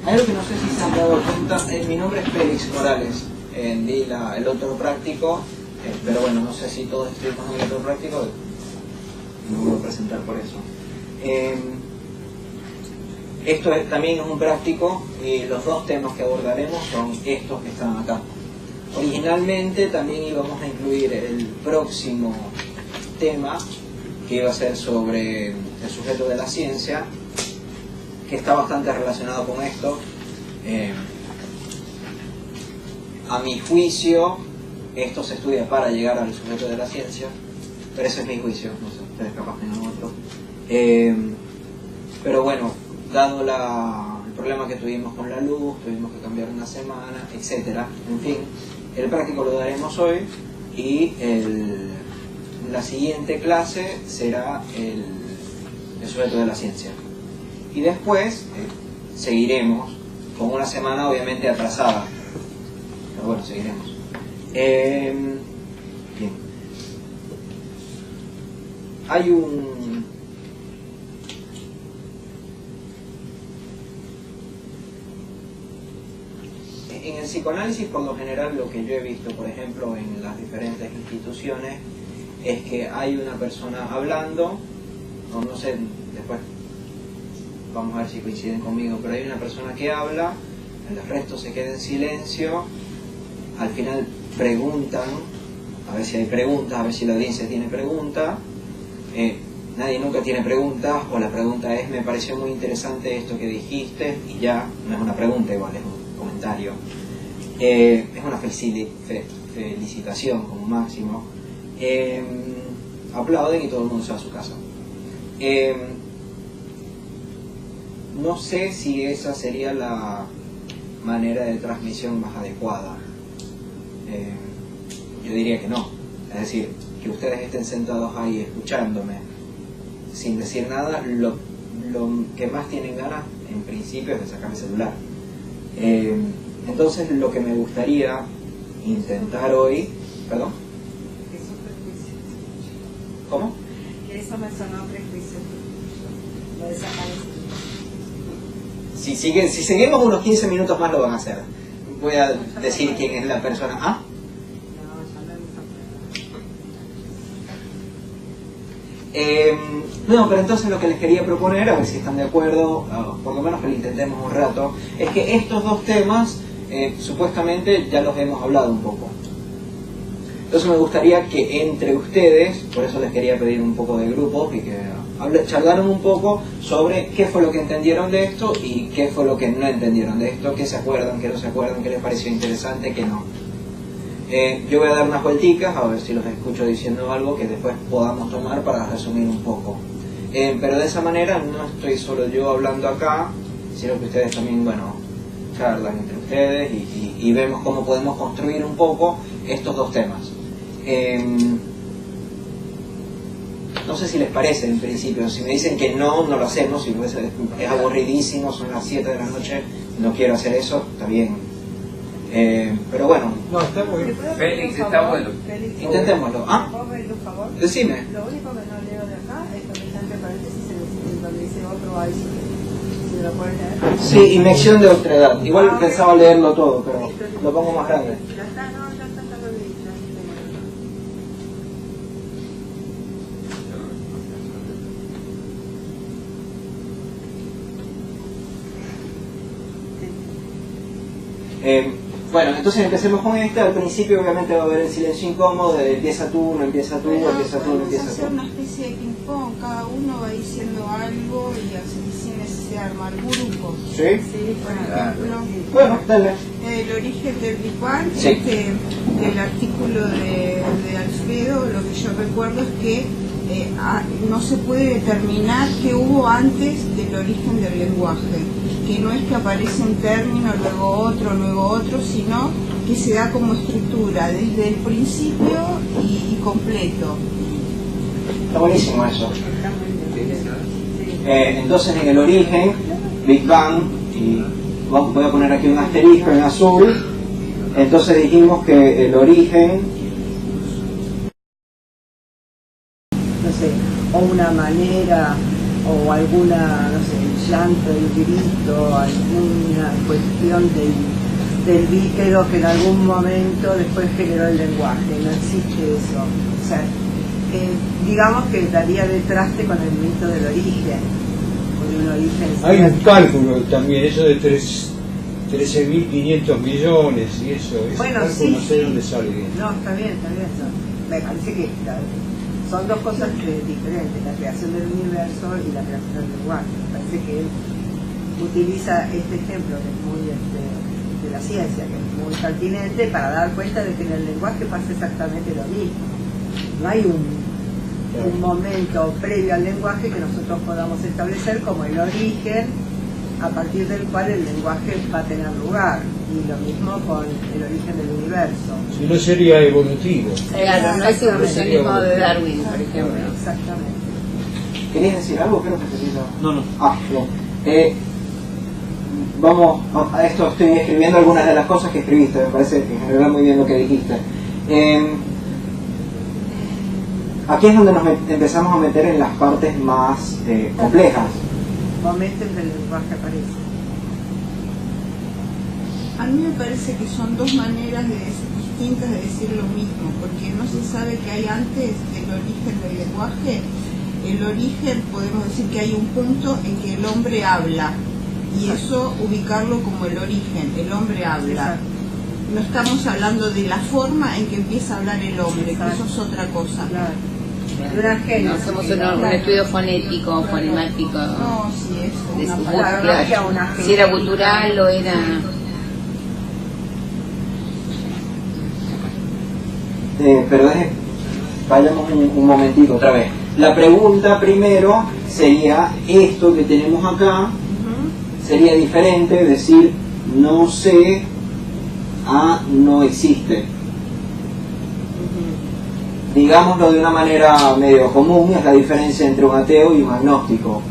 Hay algo que no sé si se han dado cuenta. Mi nombre es Félix Morales. Di el otro práctico, pero bueno, no sé si todos estuvimos en el otro práctico. No me voy a presentar por eso. Esto también es un práctico y los dos temas que abordaremos son estos que están acá. Originalmente también íbamos a incluir el próximo tema, que iba a ser sobre el sujeto de la ciencia, que está bastante relacionado con esto. A mi juicio, esto se estudia para llegar al sujeto de la ciencia, pero ese es mi juicio, no sé, ustedes capaz tengan otro. Pero bueno, dado el problema que tuvimos con la luz, tuvimos que cambiar una semana, etcétera. En fin, el práctico lo daremos hoy y la siguiente clase será el sujeto de la ciencia. Y después seguiremos con una semana obviamente atrasada. Pero bueno, seguiremos. Bien. Hay en el psicoanálisis, por lo general, lo que yo he visto, por ejemplo, en las diferentes instituciones, es que hay una persona hablando, no sé, después vamos a ver si coinciden conmigo, pero hay una persona que habla, el resto se queda en silencio, al final preguntan, a ver si hay preguntas, a ver si la audiencia tiene preguntas, nadie nunca tiene preguntas, o la pregunta es: me pareció muy interesante esto que dijiste, y ya no es una pregunta, igual es un comentario. Es una felicitación como máximo. Aplauden y todo el mundo se va a su casa. No sé si esa sería la manera de transmisión más adecuada. Yo diría que no. Es decir, que ustedes estén sentados ahí escuchándome sin decir nada, lo que más tienen ganas en principio es de sacar el celular. Entonces lo que me gustaría intentar hoy... ¿Perdón? ¿Cómo? Que eso me sonó prejuicio. Lo de sacar Si seguimos unos 15 minutos más lo van a hacer. Voy a decir quién es la persona. ¿Ah? No, pero entonces lo que les quería proponer, a ver si están de acuerdo, por lo menos que lo intentemos un rato, es que estos dos temas supuestamente ya los hemos hablado un poco. Entonces me gustaría que entre ustedes, por eso les quería pedir un poco de grupo, y que charlaran un poco sobre qué fue lo que entendieron de esto y qué fue lo que no entendieron de esto, qué se acuerdan, qué no se acuerdan, qué les pareció interesante, qué no. Yo voy a dar unas vuelticas a ver si los escucho diciendo algo que después podamos tomar para resumir un poco. Pero de esa manera no estoy solo yo hablando acá, sino que ustedes también, bueno, charlan entre ustedes y vemos cómo podemos construir un poco estos dos temas. No sé si les parece en principio. Si me dicen que no, no lo hacemos. Si es aburridísimo, son las 7 de la noche, no quiero hacer eso, está bien. Pero bueno. No, está muy bien. Félix, está bueno. Intentémoslo. ¿Ah? Por favor. Decime. Lo único que no leo de acá es donde está entre paréntesis donde dice otro ahí. Si lo pueden leer. Sí, inmersión de otredad. Igual pensaba leerlo todo, pero lo pongo más grande. Ya está, no, ya está lo dicho. Bueno, entonces empecemos con este. Al principio obviamente va a haber el silencio incómodo de empieza tú, no empieza tú, empieza tú, no empieza tú. Hacer una especie de ping-pong, cada uno va diciendo algo y así sin necesidad de armar grupos. ¿Sí? Sí, por ejemplo. Bueno, dale. El origen del Big Bang, Sí. del artículo de Alfredo, lo que yo recuerdo es que no se puede determinar qué hubo antes del origen del lenguaje, que no es que aparece un término, luego otro, sino que se da como estructura desde el principio y completo. Está buenísimo eso. Entonces en el origen, Big Bang, y voy a poner aquí un asterisco en azul, entonces dijimos que el origen, No sé, o una manera, o alguna, no sé, llanto, el grito, alguna cuestión del bípedo que en algún momento después generó el lenguaje. No existe eso. O sea, digamos que daría de traste con el mito del origen, con un origen. Hay un cálculo también, eso de 13.500 millones y eso, ese bueno, cálculo sí, no sé dónde sale bien. No, está bien. Me parece que son dos cosas diferentes, la creación del universo y la creación del lenguaje. Me parece que él utiliza este ejemplo que es muy de la ciencia, que es muy pertinente para dar cuenta de que en el lenguaje pasa exactamente lo mismo. No hay un momento previo al lenguaje que nosotros podamos establecer como el origen a partir del cual el lenguaje va a tener lugar, y lo mismo con el origen del universo. Si no sería evolutivo. Claro, no es el evolucionismo de Darwin, por ejemplo. Exactamente. ¿Querías decir algo? Creo que te digo. No. Bien. Vamos a esto, estoy escribiendo algunas de las cosas que escribiste, me parece en general muy bien lo que dijiste. Aquí es donde nos empezamos a meter en las partes más complejas. Momento en que el lenguaje aparece. A mí me parece que son dos maneras distintas de decir lo mismo, porque no se sabe qué hay antes del origen del lenguaje. El origen, podemos decir que hay un punto en que el hombre habla, y eso ubicarlo como el origen, el hombre habla. No estamos hablando de la forma en que empieza a hablar el hombre, que eso es otra cosa. No hacemos un estudio fonético, fonemático. No, sí, eso. De Una su palabra. claro. Si era cultural o era... Pero vayamos un momentito otra vez. La pregunta primero sería, esto que tenemos acá, sería diferente decir no sé a no existe. Digámoslo de una manera medio común, es la diferencia entre un ateo y un agnóstico.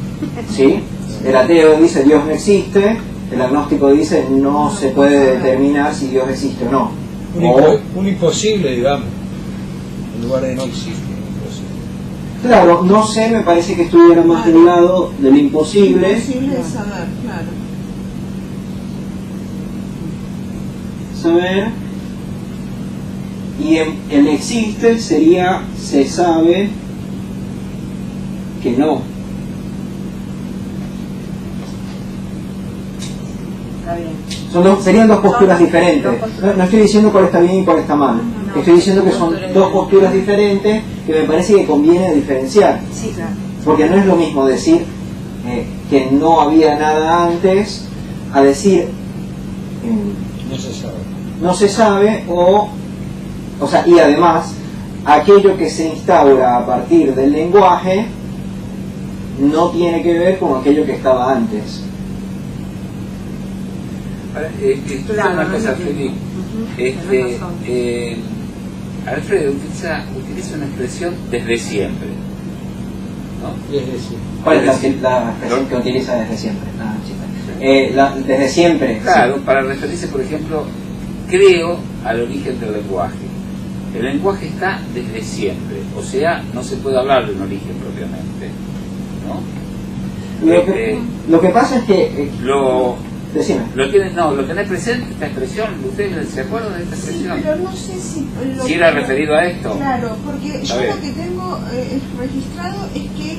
¿Sí? El ateo dice Dios no existe, el agnóstico dice no se puede determinar si Dios existe o no. Un imposible, digamos, en lugar de no existe. Imposible. Claro, no sé, me parece que estuviera más del lado del imposible. Imposible de saber, claro. Saber. Y el existe sería se sabe que no. Está bien. Serían dos posturas diferentes. No estoy diciendo cuál está bien y cuál está mal. Estoy diciendo que son dos posturas diferentes que me parece que conviene diferenciar. Sí, claro. Porque no es lo mismo decir que no había nada antes a decir No se sabe. no se sabe o sea, y además aquello que se instaura a partir del lenguaje no tiene que ver con aquello que estaba antes. Esto es una cosa, Felipe. Alfredo utiliza una expresión desde siempre, ¿no? Desde siempre. ¿Cuál es la expresión que utiliza desde siempre? Desde siempre. Claro, Sí. para referirse, por ejemplo, creo al origen del lenguaje. El lenguaje está desde siempre, o sea, no se puede hablar de un origen propiamente, ¿no? Lo que pasa es que decime. Lo tenés presente esta expresión. ¿Ustedes se acuerdan de esta Sí, expresión? pero no sé si... Si era referido a esto. Claro, porque yo ver. lo que tengo registrado es que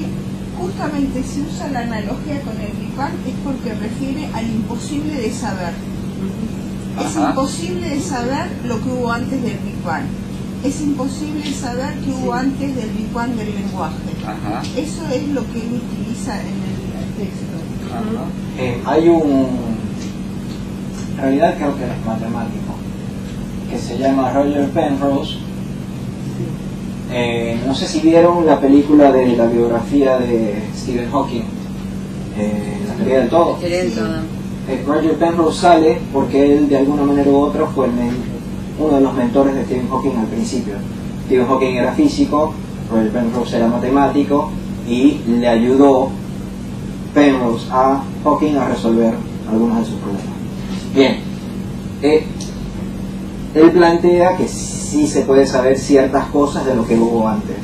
justamente se usa la analogía con el Big Bang es porque refiere al imposible de saber. Es Ajá. imposible de saber lo que hubo antes del Big Bang. Es imposible saber qué hubo antes del Big Bang del lenguaje. Ajá. Eso es lo que él utiliza en el texto. Ajá. Hay en realidad creo que es matemático, que se llama Roger Penrose. No sé si vieron la película de la biografía de Stephen Hawking, La teoría del todo. Roger Penrose sale porque él de alguna manera u otra fue uno de los mentores de Stephen Hawking al principio. Stephen Hawking era físico, Roger Penrose era matemático y le ayudó Penrose a Hawking a resolver algunos de sus problemas. Bien, él plantea que sí se puede saber ciertas cosas de lo que hubo antes,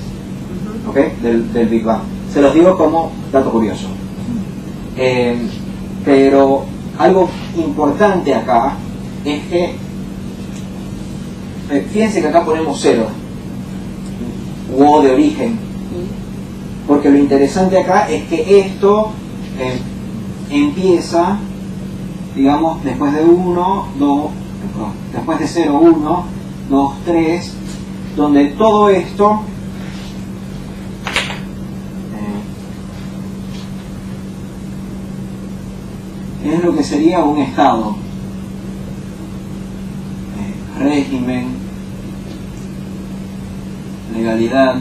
¿ok? Del Big Bang. Se los digo como dato curioso. Pero algo importante acá es que, fíjense que acá ponemos 0, o de origen, porque lo interesante acá es que esto empieza, digamos, después de 1, 2, después de 0, 1, 2, 3, donde todo esto es lo que sería un estado, régimen, legalidad.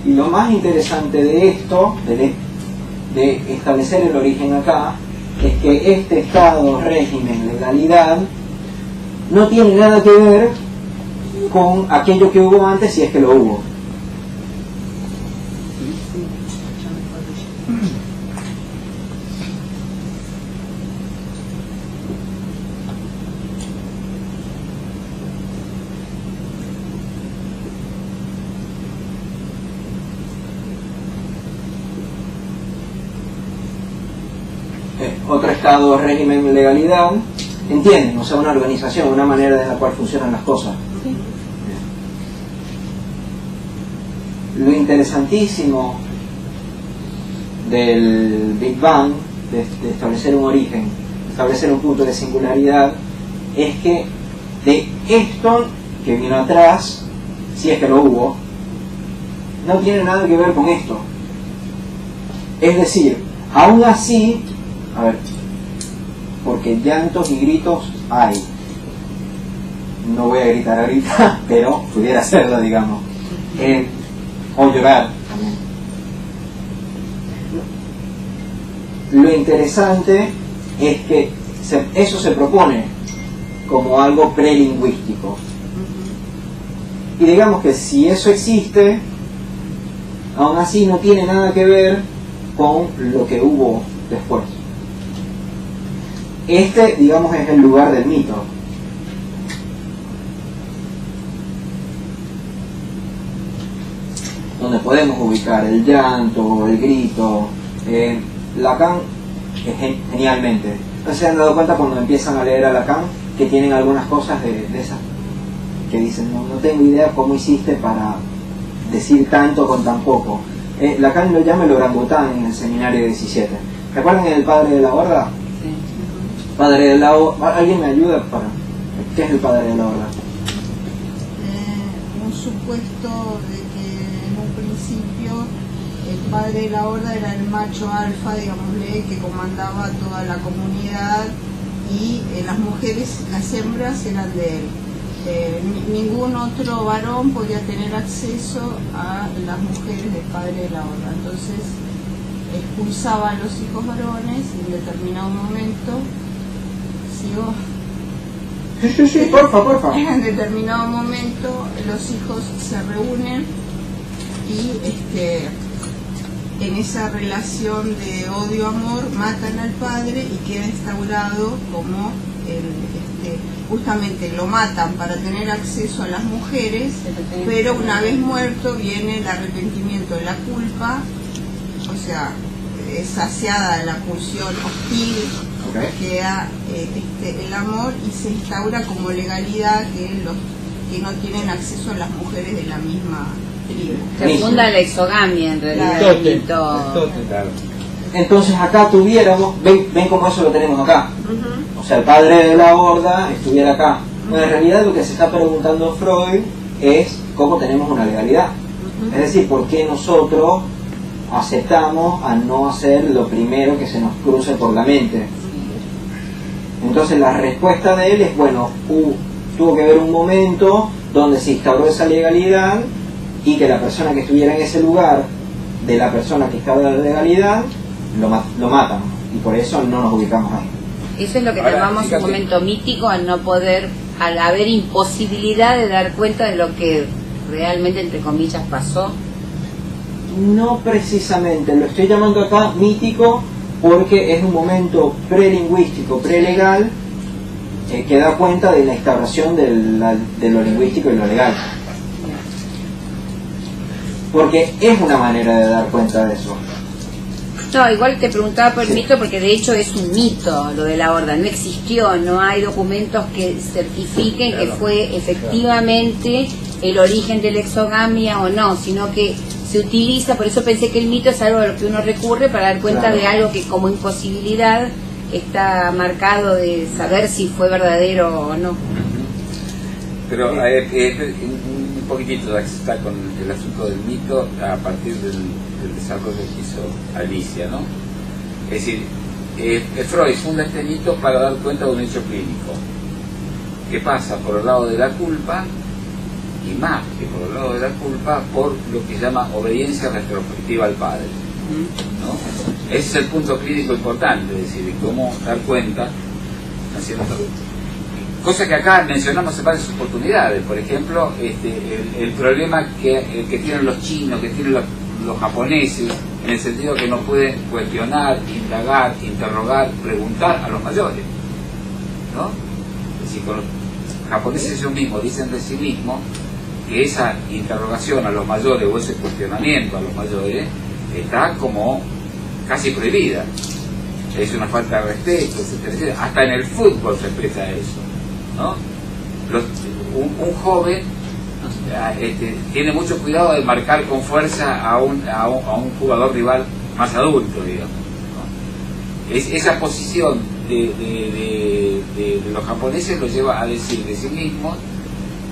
Y lo más interesante de esto, de establecer el origen acá, es que este estado, régimen, legalidad, no tiene nada que ver con aquello que hubo antes, si es que lo hubo. Otro estado, régimen, legalidad, entienden, o sea, una organización, una manera en la cual funcionan las cosas. Lo interesantísimo del Big Bang, de establecer un origen, establecer un punto de singularidad, es que de esto que vino atrás, si es que lo hubo, no tiene nada que ver con esto. Es decir, aún así, a ver, porque llantos y gritos hay. No voy a gritar ahorita, pero pudiera hacerlo, digamos. O llorar también. Lo interesante es que eso se propone como algo prelingüístico. Y digamos que si eso existe, aún así no tiene nada que ver con lo que hubo después. Este, digamos, es el lugar del mito. Donde podemos ubicar el llanto, el grito. Lacan, genialmente. ¿No se han dado cuenta cuando empiezan a leer a Lacan que tienen algunas cosas de esas? Que dicen, no tengo idea cómo hiciste para decir tanto con tan poco. Lacan lo llama el orangután en el seminario 17. ¿Recuerdan el padre de la horda? Padre de la horda. ¿Alguien me ayuda para...? ¿Qué es el padre de la horda? Un supuesto de que en un principio el padre de la horda era el macho alfa, digámosle, que comandaba toda la comunidad y las mujeres, las hembras eran de él. Ningún otro varón podía tener acceso a las mujeres del padre de la horda. Entonces expulsaba a los hijos varones y en determinado momento... Sí, porfa. En determinado momento los hijos se reúnen y en esa relación de odio-amor matan al padre y queda instaurado como justamente lo matan para tener acceso a las mujeres, pero una vez muerto viene el arrepentimiento de la culpa, o sea, saciada la pulsión hostil, queda el amor y se instaura como legalidad que los que no tienen acceso a las mujeres de la misma tribu. Se funda la exogamia en realidad. Claro. Entonces acá tuviéramos, ven cómo eso lo tenemos acá. O sea, el padre de la horda estuviera acá. Bueno, en realidad lo que se está preguntando Freud es cómo tenemos una legalidad. Es decir, por qué nosotros aceptamos a no hacer lo primero que se nos cruce por la mente. Entonces la respuesta de él es, bueno, tuvo que haber un momento donde se instauró esa legalidad y que la persona que estuviera en ese lugar de la persona que estaba en la legalidad lo matan, y por eso no nos ubicamos ahí. Eso es lo que Ahora, llamamos fíjate, un momento mítico, al no poder, al haber imposibilidad de dar cuenta de lo que realmente, entre comillas, pasó. No precisamente, lo estoy llamando acá mítico porque es un momento prelingüístico, prelegal, que da cuenta de la instauración de lo lingüístico y lo legal. porque es una manera de dar cuenta de eso. No, igual te preguntaba por el mito porque de hecho es un mito lo de la horda, no existió, no hay documentos que certifiquen que fue efectivamente el origen de la exogamia o no, sino que se utiliza, por eso pensé que el mito es algo a lo que uno recurre para dar cuenta de algo que como imposibilidad está marcado de saber si fue verdadero o no. Pero un poquitito está con el asunto del mito a partir del desarrollo que hizo Alicia, ¿no? Es decir, Freud funda este mito para dar cuenta de un hecho clínico que pasa por el lado de la culpa, y más que por el lado de la culpa, por lo que llama obediencia retrospectiva al padre, ¿no? Ese es el punto clínico importante, es decir, cómo dar cuenta, ¿no es cierto? Cosa que acá mencionamos en varias oportunidades. Por ejemplo, el problema que tienen los chinos, que tienen los japoneses, en el sentido que no pueden cuestionar, indagar, interrogar, preguntar a los mayores, ¿no? Es decir, con los japoneses ellos mismos dicen de sí mismos que esa interrogación a los mayores o ese cuestionamiento a los mayores está como casi prohibida. Es una falta de respeto, etcétera, etcétera. Hasta en el fútbol se expresa eso, ¿no? Un joven tiene mucho cuidado de marcar con fuerza a un jugador rival más adulto, digamos, ¿no? Esa posición de los japoneses lo lleva a decir de sí mismos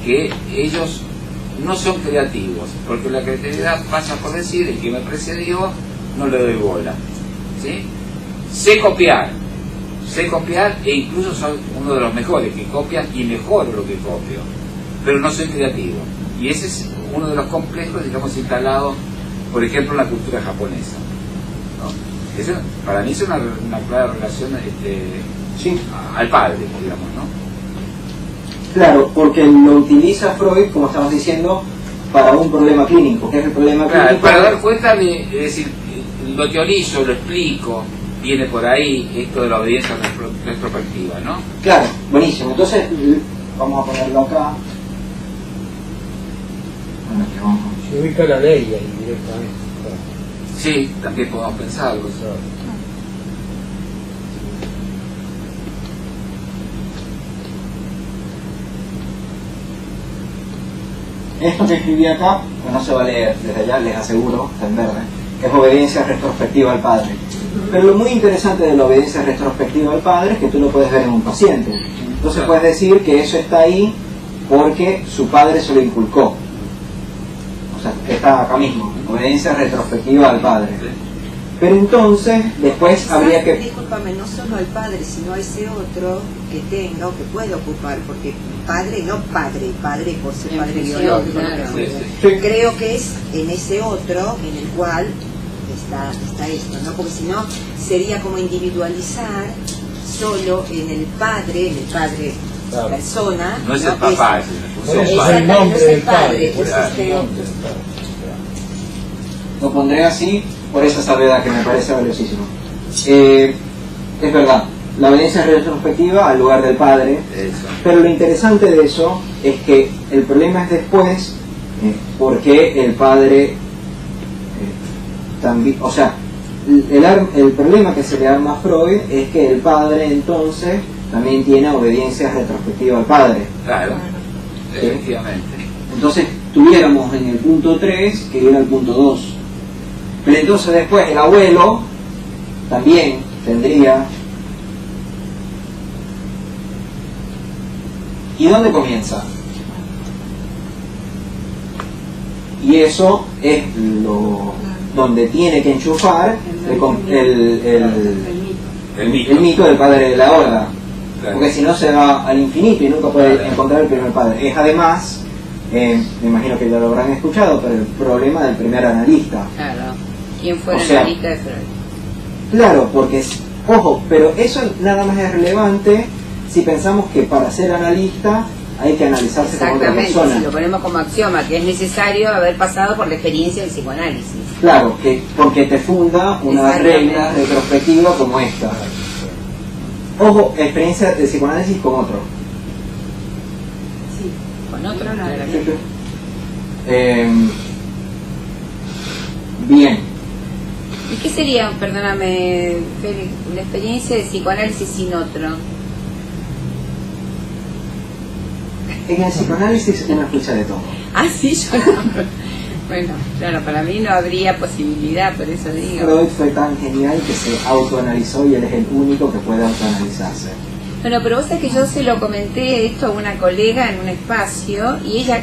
que ellos no son creativos, porque la creatividad pasa por decir: el que me precedió no le doy bola, ¿sí? Sé copiar e incluso soy uno de los mejores que copian y mejoro lo que copio, pero no soy creativo. Y ese es uno de los complejos, digamos, instalados, por ejemplo, en la cultura japonesa, ¿no? Eso, para mí es una clara relación al padre, digamos, ¿no? Claro, porque lo utiliza Freud, como estamos diciendo, para un problema clínico. ¿Qué es el problema clínico? Para dar cuenta de, es decir, lo teorizo, lo explico, viene por ahí esto de la obediencia retrospectiva, ¿no? Claro, buenísimo. Entonces, vamos a ponerlo acá. Se ubica la ley ahí directamente. Sí, también podemos pensarlo. Esto que escribí acá, que no se va a leer desde allá, les aseguro, está en verde, es obediencia retrospectiva al padre. Pero lo muy interesante de la obediencia retrospectiva al padre es que tú lo puedes ver en un paciente. Entonces puedes decir que eso está ahí porque su padre se lo inculcó. O sea, está acá mismo, obediencia retrospectiva al padre. Pero entonces, después habría que... Discúlpame, no solo al padre, sino a ese otro que tenga o que pueda ocupar, porque padre, no padre por ser padre biológico. Creo que es en ese otro en el cual está esto, ¿no? Porque si no, sería como individualizar solo en el padre claro, persona. No es el papá, es el nombre del padre. Lo pondré así por esa salvedad que me parece valiosísimo. Es verdad, la obediencia retrospectiva al lugar del padre, pero lo interesante de eso es que el problema es después, porque el padre también, o sea, el problema que se le arma a Freud es que el padre entonces también tiene obediencia retrospectiva al padre. Claro, efectivamente. Entonces tuviéramos en el punto 3 que era el punto 2. Pero entonces después el abuelo también tendría... ¿Y dónde comienza? Y eso es lo donde tiene que enchufar el mito del padre de la horda. Claro. Porque si no se va al infinito y nunca puede encontrar el primer padre. Es además, me imagino que ya lo habrán escuchado, pero el problema del primer analista. Claro. ¿Quién fue el analista de Freud? Claro, porque, ojo, pero eso nada más es relevante si pensamos que para ser analista hay que analizarse como otra persona. Exactamente, si lo ponemos como axioma, que es necesario haber pasado por la experiencia del psicoanálisis. Claro, porque te funda una regla retrospectiva como esta. Ojo, experiencia de psicoanálisis con otro. Sí, con otro, Bien. ¿Y qué sería, perdóname, Félix, la experiencia de psicoanálisis sin otro? En el psicoanálisis uno escucha de todo. Ah, sí, yo no. Bueno, claro, para mí no habría posibilidad, por eso digo. Freud fue tan genial que se autoanalizó y él es el único que puede autoanalizarse. Bueno, pero vos sabés que yo se lo comenté esto a una colega en un espacio y ella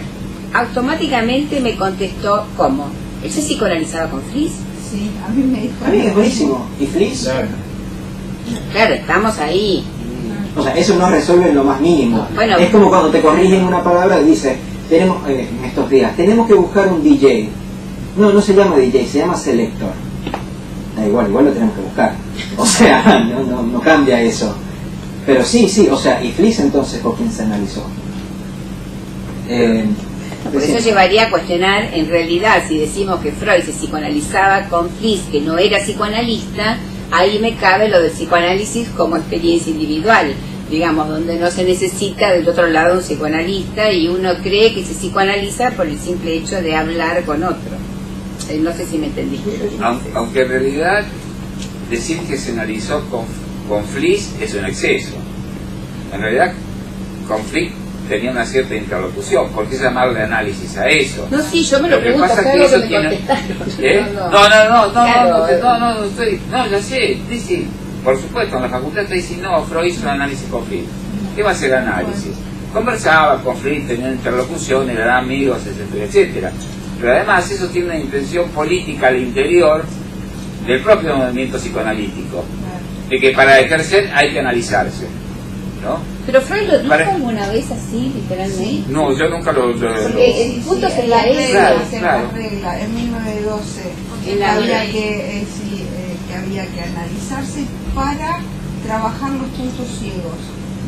automáticamente me contestó, ¿cómo? ¿Él se psicoanalizaba con Fliss? Sí, a mí me dijo. A mí es buenísimo. ¿Y Fliss? Claro. Claro, estamos ahí. O sea, eso no resuelve en lo más mínimo. Bueno. Es como cuando te corrigen una palabra y dices, tenemos, en estos días, tenemos que buscar un DJ. No, no se llama DJ, se llama selector. Da igual lo tenemos que buscar. O sea, no cambia eso. Pero sí, o sea, ¿y Fliss entonces con quién se analizó? Por eso llevaría a cuestionar, en realidad, si decimos que Freud se psicoanalizaba con Fliss, que no era psicoanalista, ahí me cabe lo del psicoanálisis como experiencia individual, digamos, donde no se necesita del otro lado un psicoanalista y uno cree que se psicoanaliza por el simple hecho de hablar con otro. No sé si me entendiste. Aunque en realidad decir que se analizó con Fliss es un exceso. En realidad con Fliss tenía una cierta interlocución. ¿Por qué llamarle análisis a eso? No, sí, yo me lo que pregunto, pasa fue que algo que eso me tiene... contestaron. No, ya sé, dice, por supuesto, en la facultad te dicen, no, Freud hizo un análisis con Fliss. ¿Qué va a ser análisis? Conversaba con Fliss, tenía interlocución, eran amigos, etcétera, etcétera. Pero además eso tiene una intención política al interior del propio movimiento psicoanalítico, de que para ejercer hay que analizarse, ¿no? Pero Freud lo dijo alguna vez así, literalmente. No, yo nunca lo Porque el punto sería ese. Claro. Regla, en 1912, En la había ley. que había que analizarse para trabajar los puntos ciegos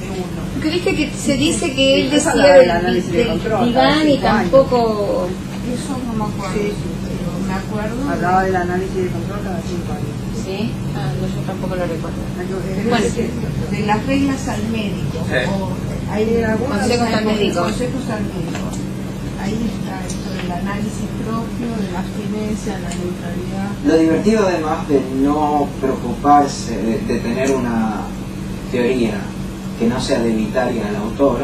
de uno. Porque viste que se dice que él Eso decía hablaba del del análisis de control, diván y 5 años. tampoco... Eso no me acuerdo, Sí. pero me acuerdo. Hablaba del análisis de control cada 5 años. ¿Sí? Ah, no, yo tampoco lo recuerdo. Pero Bueno, de las reglas al médico. O hay algunos Consejos al médico. consejos al médico. Ahí está esto del análisis propio, de la abstinencia, la neutralidad. Lo divertido además de no preocuparse, de tener una teoría que no sea debilitaria al autor,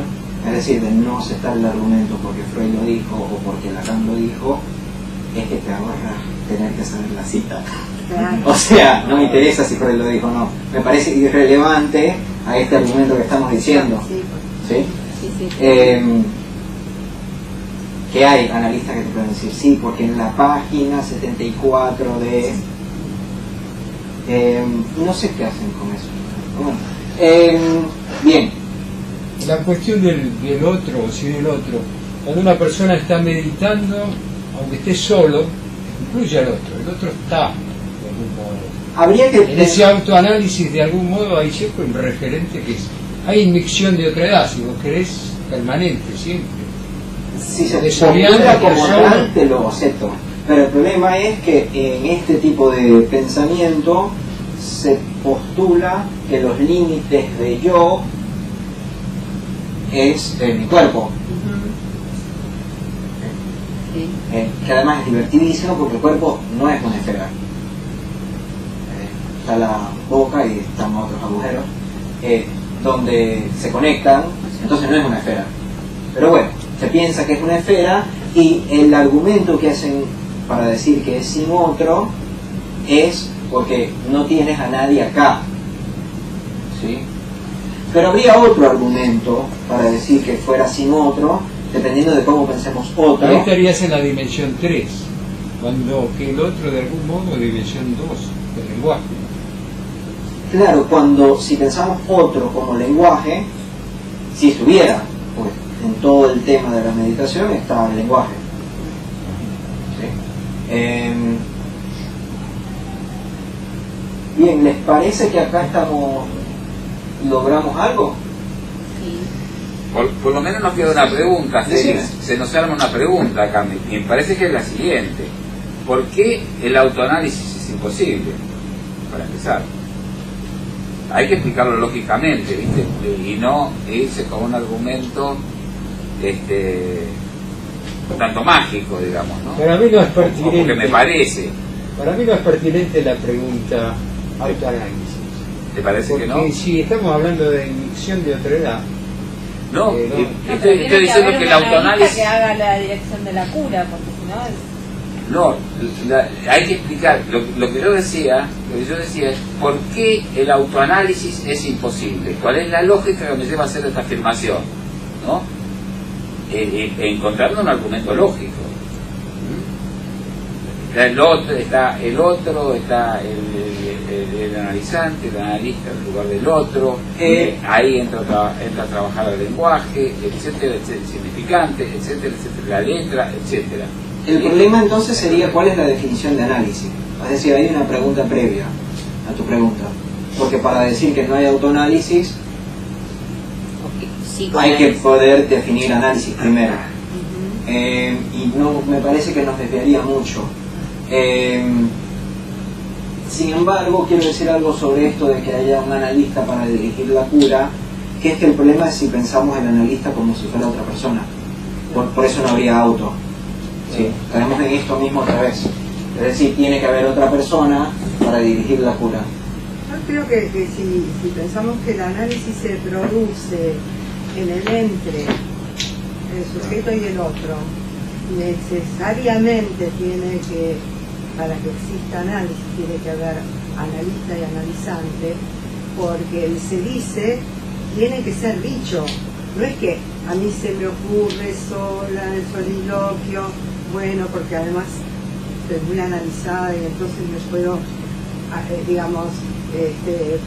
es decir, de no aceptar el argumento porque Freud lo dijo o porque Lacan lo dijo, es que te ahorra tener que saber la cita. Claro. O sea, no me interesa si Freud lo dijo o no. Me parece irrelevante a este argumento que estamos diciendo. Sí, ¿Sí? sí. Que hay analistas que te pueden decir, sí, porque en la página 74 de... no sé qué hacen con eso. Bueno, bien. La cuestión del otro o sin el otro. Cuando una persona está meditando, aunque esté solo, incluye al otro. El otro está, de algún modo. Habría que... En ese autoanálisis, de algún modo, hay siempre un referente que es... Hay inmixción de otra edad, si vos querés, permanente, siempre. Si se Desorienta postula como persona. tal, te lo acepto. Pero el problema es que en este tipo de pensamiento se postula que los límites de yo es mi cuerpo. Sí. Que además es divertidísimo porque el cuerpo no es una esfera. Está la boca y están otros agujeros donde se conectan, entonces no es una esfera. Pero bueno, se piensa que es una esfera y el argumento que hacen para decir que es sin otro es porque no tienes a nadie acá. ¿Sí? Pero habría otro argumento para decir que fuera sin otro, dependiendo de cómo pensemos otro. Ahí estarías en la dimensión 3, cuando que el otro de algún modo dimensión 2 del lenguaje. Claro, cuando si pensamos otro como lenguaje, si estuviera, pues en todo el tema de la meditación está el lenguaje. ¿Sí? Bien, ¿les parece que acá logramos algo? Por lo menos nos queda una pregunta, Decime. se nos arma una pregunta acá, y me parece que es la siguiente. ¿Por qué el autoanálisis es imposible? Para empezar. Hay que explicarlo lógicamente, ¿viste? Y no irse con un argumento un tanto mágico, digamos, ¿no? Para mí no es Porque me pertinente. parece. Para mí no es pertinente la pregunta autoanálisis. ¿Te parece Porque que no? si estamos hablando de inyección de otredad, No, no. estoy diciendo que el autoanálisis... que haga la dirección de la cura, porque si no es... No, hay que explicar. Lo que yo decía es por qué el autoanálisis es imposible. ¿Cuál es la lógica que me lleva a hacer esta afirmación? ¿No? Encontrando un argumento lógico. Está el otro, está el analizante, el analista en lugar del otro, ahí entra a trabajar el lenguaje, etcétera, etcétera, el significante, etcétera, etcétera, la letra, etcétera. El problema entonces sería cuál es la definición de análisis. Es decir, hay una pregunta previa a tu pregunta. Porque para decir que no hay autoanálisis, hay que poder definir análisis primero. Y no me parece que nos desviaría mucho. Sin embargo, quiero decir algo sobre esto de que haya un analista para dirigir la cura, que es que el problema es si pensamos el analista como si fuera otra persona. Por eso no habría auto. Sí, caemos en esto mismo otra vez. Es decir, tiene que haber otra persona para dirigir la cura. Yo creo que si pensamos que el análisis se produce en el entre el sujeto y el otro, necesariamente tiene que, para que exista análisis, tiene que haber analista y analizante, porque el se dice tiene que ser dicho. No es que a mí se me ocurre sola el soliloquio, bueno, porque además estoy muy analizada y entonces me puedo, digamos,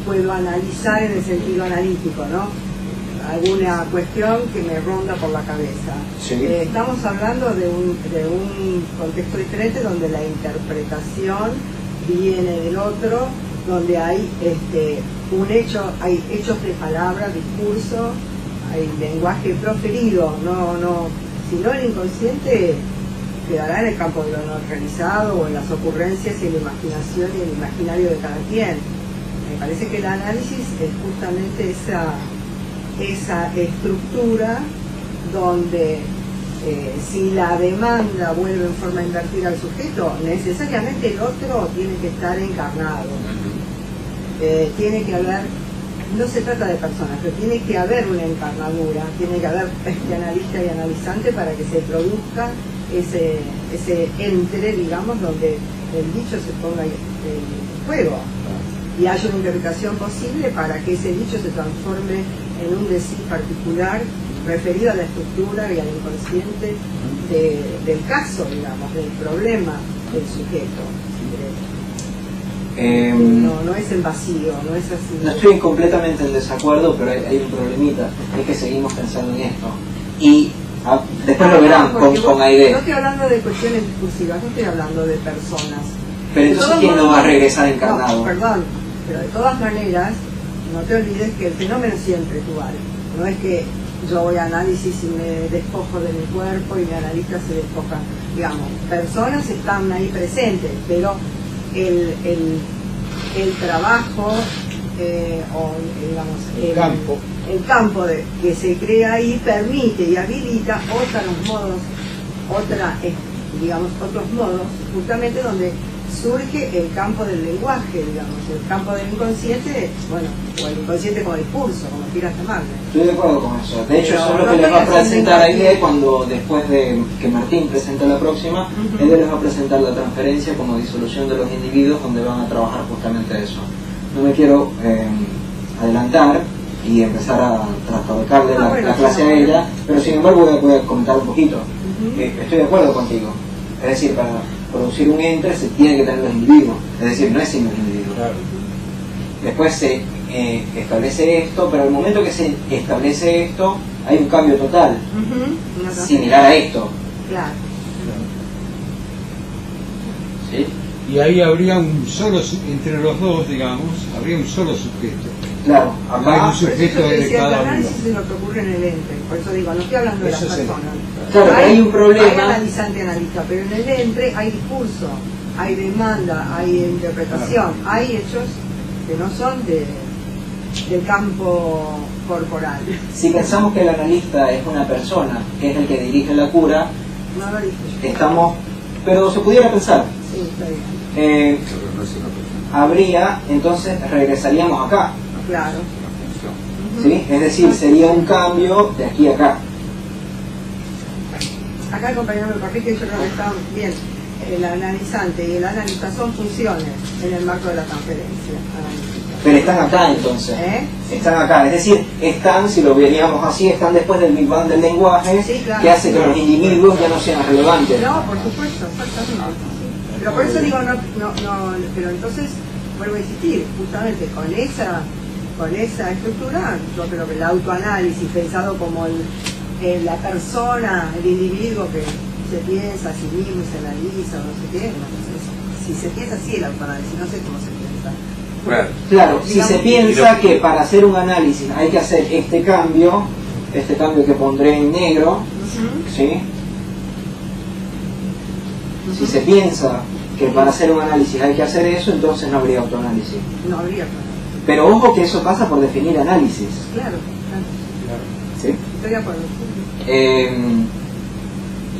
puedo analizar en el sentido analítico, ¿no? Alguna cuestión que me ronda por la cabeza. Sí. Estamos hablando de un contexto diferente donde la interpretación viene del otro, donde hay un hecho, hay hechos de palabra, discurso, hay lenguaje proferido, si no el inconsciente quedará en el campo de lo no realizado o en las ocurrencias y en la imaginación y el imaginario de cada quien. Me parece que el análisis es justamente esa estructura donde si la demanda vuelve en forma invertida al sujeto, necesariamente el otro tiene que estar encarnado. Tiene que haber, no se trata de personas, pero tiene que haber una encarnadura, tiene que haber analista y analizante para que se produzca ese entre, digamos, donde el dicho se ponga en juego y haya una interpretación posible para que ese dicho se transforme en un decir particular referido a la estructura y al inconsciente del caso, digamos, del problema del sujeto. No es en vacío, no es así. No estoy completamente en desacuerdo, pero hay un problemita, es que seguimos pensando en esto. Y después lo verán con Aide. No estoy hablando de cuestiones discursivas, no estoy hablando de personas. Pero entonces, ¿quién no va a regresar encarnado? No, perdón, pero de todas maneras, no te olvides que el fenómeno siempre es dual. No es que yo voy a análisis y me despojo de mi cuerpo y mi analista se despoja. Digamos, personas están ahí presentes, pero el trabajo o digamos el campo que se crea ahí permite y habilita otros modos justamente donde surge el campo del lenguaje, digamos, el campo del inconsciente, bueno, o el inconsciente como discurso, como quieras llamarle. Estoy de acuerdo con eso. De hecho, eso es lo que les va a presentar Aide cuando, después de que Martín presente la próxima, él les va a presentar la transferencia como disolución de los individuos, donde van a trabajar justamente eso. No me quiero adelantar y empezar a trastocarle la clase a ella, pero sin embargo voy a comentar un poquito. Estoy de acuerdo contigo. Es decir, para producir un ente se tiene que tener los individuos, es decir, no es sin los individuos. Claro. Después se establece esto, pero al momento que se establece esto hay un cambio total, similar a esto. Claro. ¿Sí? Y ahí habría un solo, entre los dos, digamos, habría un solo sujeto. Claro, No hay un acá, sujeto de El cada uno. análisis es lo que ocurre en el ente, por eso digo, no estoy hablando de las Eso sí. personas. claro, hay un problema. Hay analizante, analista, pero en el entre hay discurso, hay demanda, hay interpretación, hay hechos que no son del campo corporal. Si pensamos que el analista es una persona, que es el que dirige la cura, No lo dije yo. estamos, pero se pudiera pensar. Sí, está bien. habría, entonces regresaríamos acá. Claro. ¿Sí? Es decir, sería un cambio de aquí a acá. Acá el compañero me corrige, yo creo que está bien. El analizante y el analista son funciones en el marco de la transferencia analítica. Pero están acá entonces. Están acá, es decir, están, si lo veríamos así, están después del Big Bang del lenguaje, Sí, claro. que hace que los individuos ya no sean relevantes. No, por supuesto, exactamente. Pero por eso digo, pero entonces, vuelvo a insistir, justamente con esa estructura, yo creo que el autoanálisis pensado como la persona, el individuo que se piensa a sí mismo, se analiza, no sé qué, si se piensa así el autoanálisis, no sé cómo se piensa. Claro, si se piensa que para hacer un análisis hay que hacer este cambio que pondré en negro, ¿sí? Si se piensa que para hacer un análisis hay que hacer eso, entonces no habría autoanálisis. No habría. Pero ojo que eso pasa por definir análisis. Claro. ¿Sí? Estoy de acuerdo.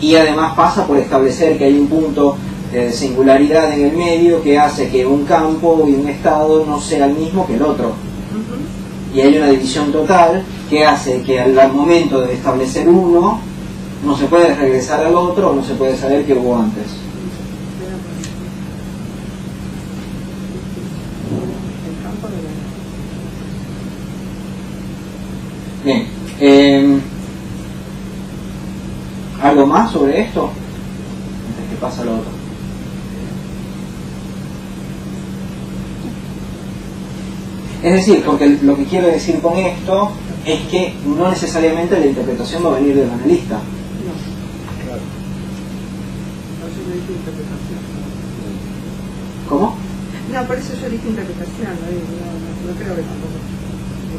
Y además pasa por establecer que hay un punto de singularidad en el medio que hace que un campo y un estado no sea el mismo que el otro. Y hay una división total que hace que al momento de establecer uno no se puede regresar al otro o no se puede saber qué hubo antes. Bien. ¿Algo más sobre esto? Antes que pasa lo otro. Es decir, porque lo que quiero decir con esto es que no necesariamente la interpretación va a venir del analista. No. Claro. No, yo no dije interpretación. ¿Cómo? No, por eso yo dije interpretación, no creo que tampoco.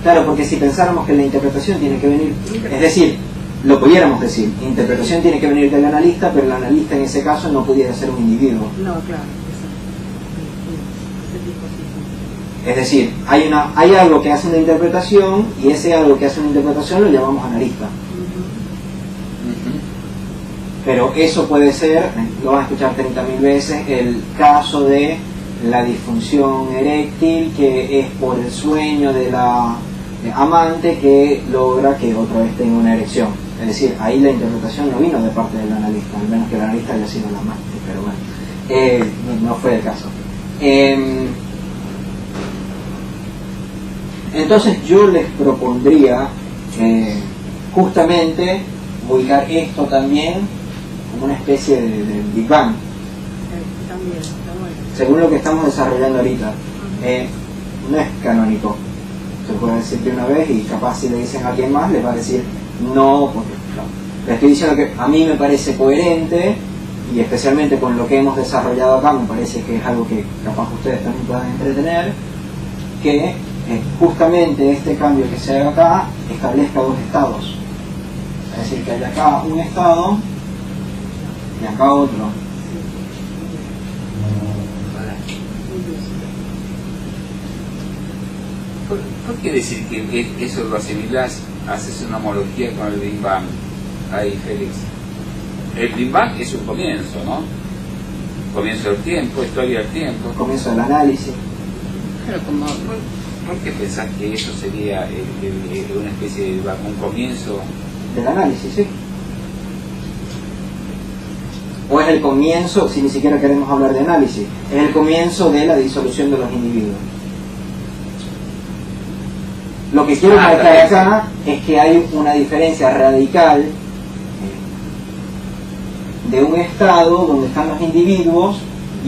Claro, porque si pensáramos que la interpretación tiene que venir, es decir, lo pudiéramos decir, interpretación tiene que venir del analista, pero el analista en ese caso no pudiera ser un individuo. No, claro. Es decir, hay algo que hace una interpretación y ese algo que hace una interpretación lo llamamos analista. Pero eso puede ser, lo van a escuchar 30.000 veces, el caso de la disfunción eréctil, que es por el sueño de la amante que logra que otra vez tenga una erección. Es decir, ahí la interpretación no vino de parte del analista, al menos que el analista haya sido la amante, pero bueno, no fue el caso. Entonces yo les propondría justamente ubicar esto también como una especie de Big Bang. También, está bueno. Según lo que estamos desarrollando ahorita. No es canónico. Se puede decir de una vez y capaz si le dicen a alguien más les va a decir no, porque no. Le estoy diciendo que a mí me parece coherente y especialmente con lo que hemos desarrollado acá me parece que es algo que capaz ustedes también puedan entretener, que justamente este cambio que se haga acá establezca dos estados. Es decir, que haya acá un estado y acá otro. ¿Por qué decir que eso lo asimilás, haces una homología con el Big Bang? Ahí, Félix. El Big Bang es un comienzo, ¿no? Comienzo del tiempo, historia del tiempo. Comienzo del análisis. Pero como... ¿Por qué pensás que eso sería una especie de un comienzo? Del análisis, sí. O es el comienzo, si ni siquiera queremos hablar de análisis, es el comienzo de la disolución de los individuos. Lo que quiero marcar acá es que hay una diferencia radical de un estado donde están los individuos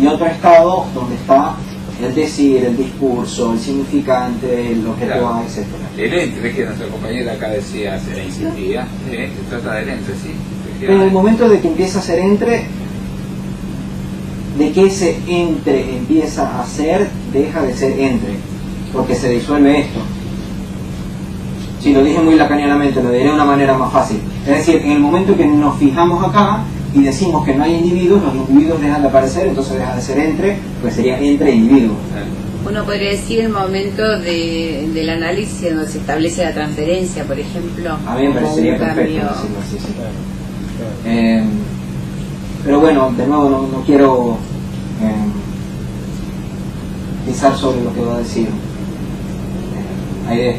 y otro estado donde está el decir, el discurso, el significante, el objeto A, etc. El entre, que nuestra compañera acá decía, se insistía, se trata del entre, sí. Pero en el momento de que empieza a ser entre, de que ese entre empieza a ser, deja de ser entre, porque se disuelve esto. Si lo dije muy lacanianamente, lo diré de una manera más fácil. Es decir, en el momento que nos fijamos acá y decimos que no hay individuos, los individuos dejan de aparecer, entonces deja de ser entre, pues sería entre individuos. Uno podría decir el momento del análisis donde se establece la transferencia, por ejemplo. A mí me parecería perfecto decirlo así, sí. Pero bueno, de nuevo no quiero profundizar sobre lo que va a decir Aide.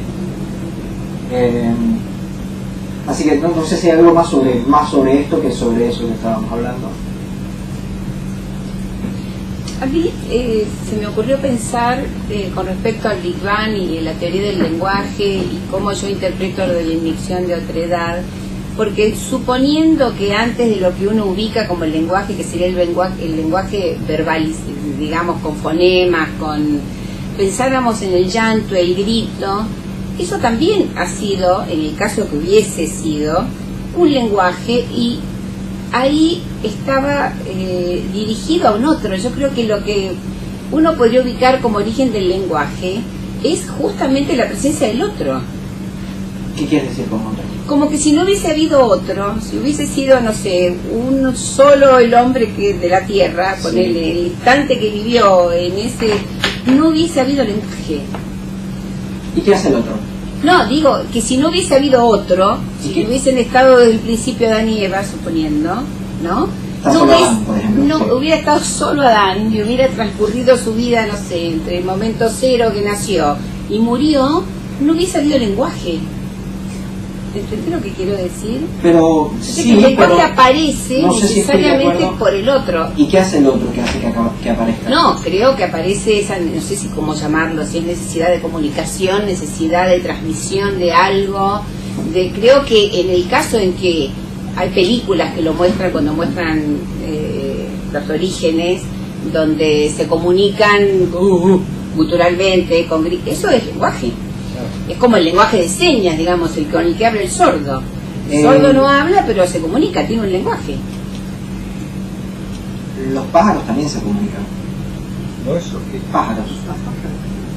Así que no sé si hay algo más sobre esto que sobre eso que estábamos hablando. A mí se me ocurrió pensar con respecto al Big Bang y la teoría del lenguaje y cómo yo interpreto lo de la inyección de otredad, porque suponiendo que antes de lo que uno ubica como el lenguaje, que sería el lenguaje verbal, digamos con fonemas, pensáramos en el llanto, el grito, eso también ha sido, en el caso que hubiese sido, un lenguaje y ahí estaba dirigido a un otro. Yo creo que lo que uno podría ubicar como origen del lenguaje es justamente la presencia del otro. ¿Qué quieres decir con otro? Como que si no hubiese habido otro, si hubiese sido, no sé, un solo el hombre que de la tierra, con el instante que vivió en ese, no hubiese habido lenguaje. ¿Y qué hace el otro? No, digo que si no hubiese habido otro, si hubiesen estado desde el principio Adán y Eva, suponiendo, ¿no? No hubiera estado solo Adán y hubiera transcurrido su vida, no sé, entre el momento cero que nació y murió, no hubiese habido lenguaje. ¿Entendés lo que quiero decir? Pero sí, que el lenguaje aparece no sé necesariamente si por el otro. ¿Y qué hace el otro que hace que aparezca? No, creo que aparece esa, no sé si cómo llamarlo, si es necesidad de comunicación, necesidad de transmisión de algo. Creo que en el caso en que hay películas que lo muestran, cuando muestran los orígenes, donde se comunican guturalmente, eso es lenguaje. Es como el lenguaje de señas, digamos, con el que habla el sordo. El sordo no habla, pero se comunica, tiene un lenguaje. Los pájaros también se comunican. ¿Los pájaros?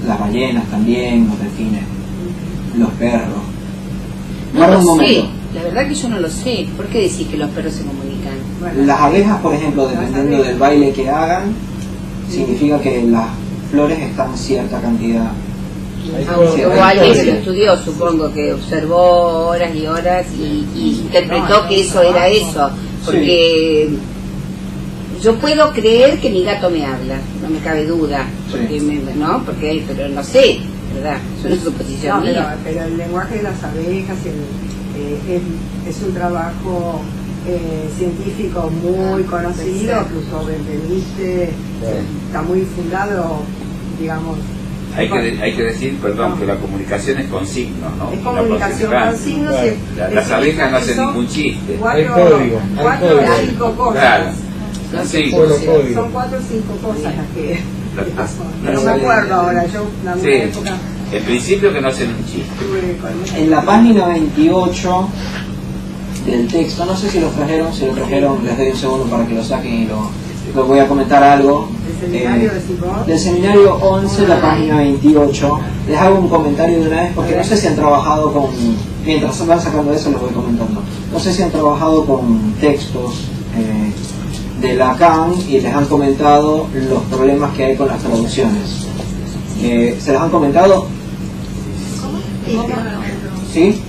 Las ballenas también, los delfines, los perros. No lo sé, la verdad que yo no lo sé. ¿Por qué decís que los perros se comunican? Bueno, las abejas, por ejemplo, dependiendo del baile que hagan, significa que las flores están cierta cantidad. O alguien que lo estudió, supongo, que observó horas y horas y interpretó que eso era eso, porque yo puedo creer que mi gato me habla, no me cabe duda, porque pero no sé, ¿verdad? Es una suposición mía. Pero el lenguaje de las abejas es un trabajo científico muy conocido, incluso entendiste, está muy fundado, digamos. Hay que decir, perdón, que la comunicación es con signos, ¿no? Es comunicación con signos. Las abejas no hacen ningún chiste. Hay código. 4 o 5 cosas. Claro. Son 4 o 5 cosas las que no me acuerdo ahora. Yo la época. En principio que no hacen un chiste. En la página 28 del texto, no sé si lo trajeron, les doy un segundo para que lo saquen y lo voy a comentar algo. Del seminario 11, la página 28, les hago un comentario de una vez porque no sé si han trabajado con, mientras van sacando eso les voy comentando, no sé si han trabajado con textos de Lacan y les han comentado los problemas que hay con las traducciones. ¿Se los han comentado? ¿Sí?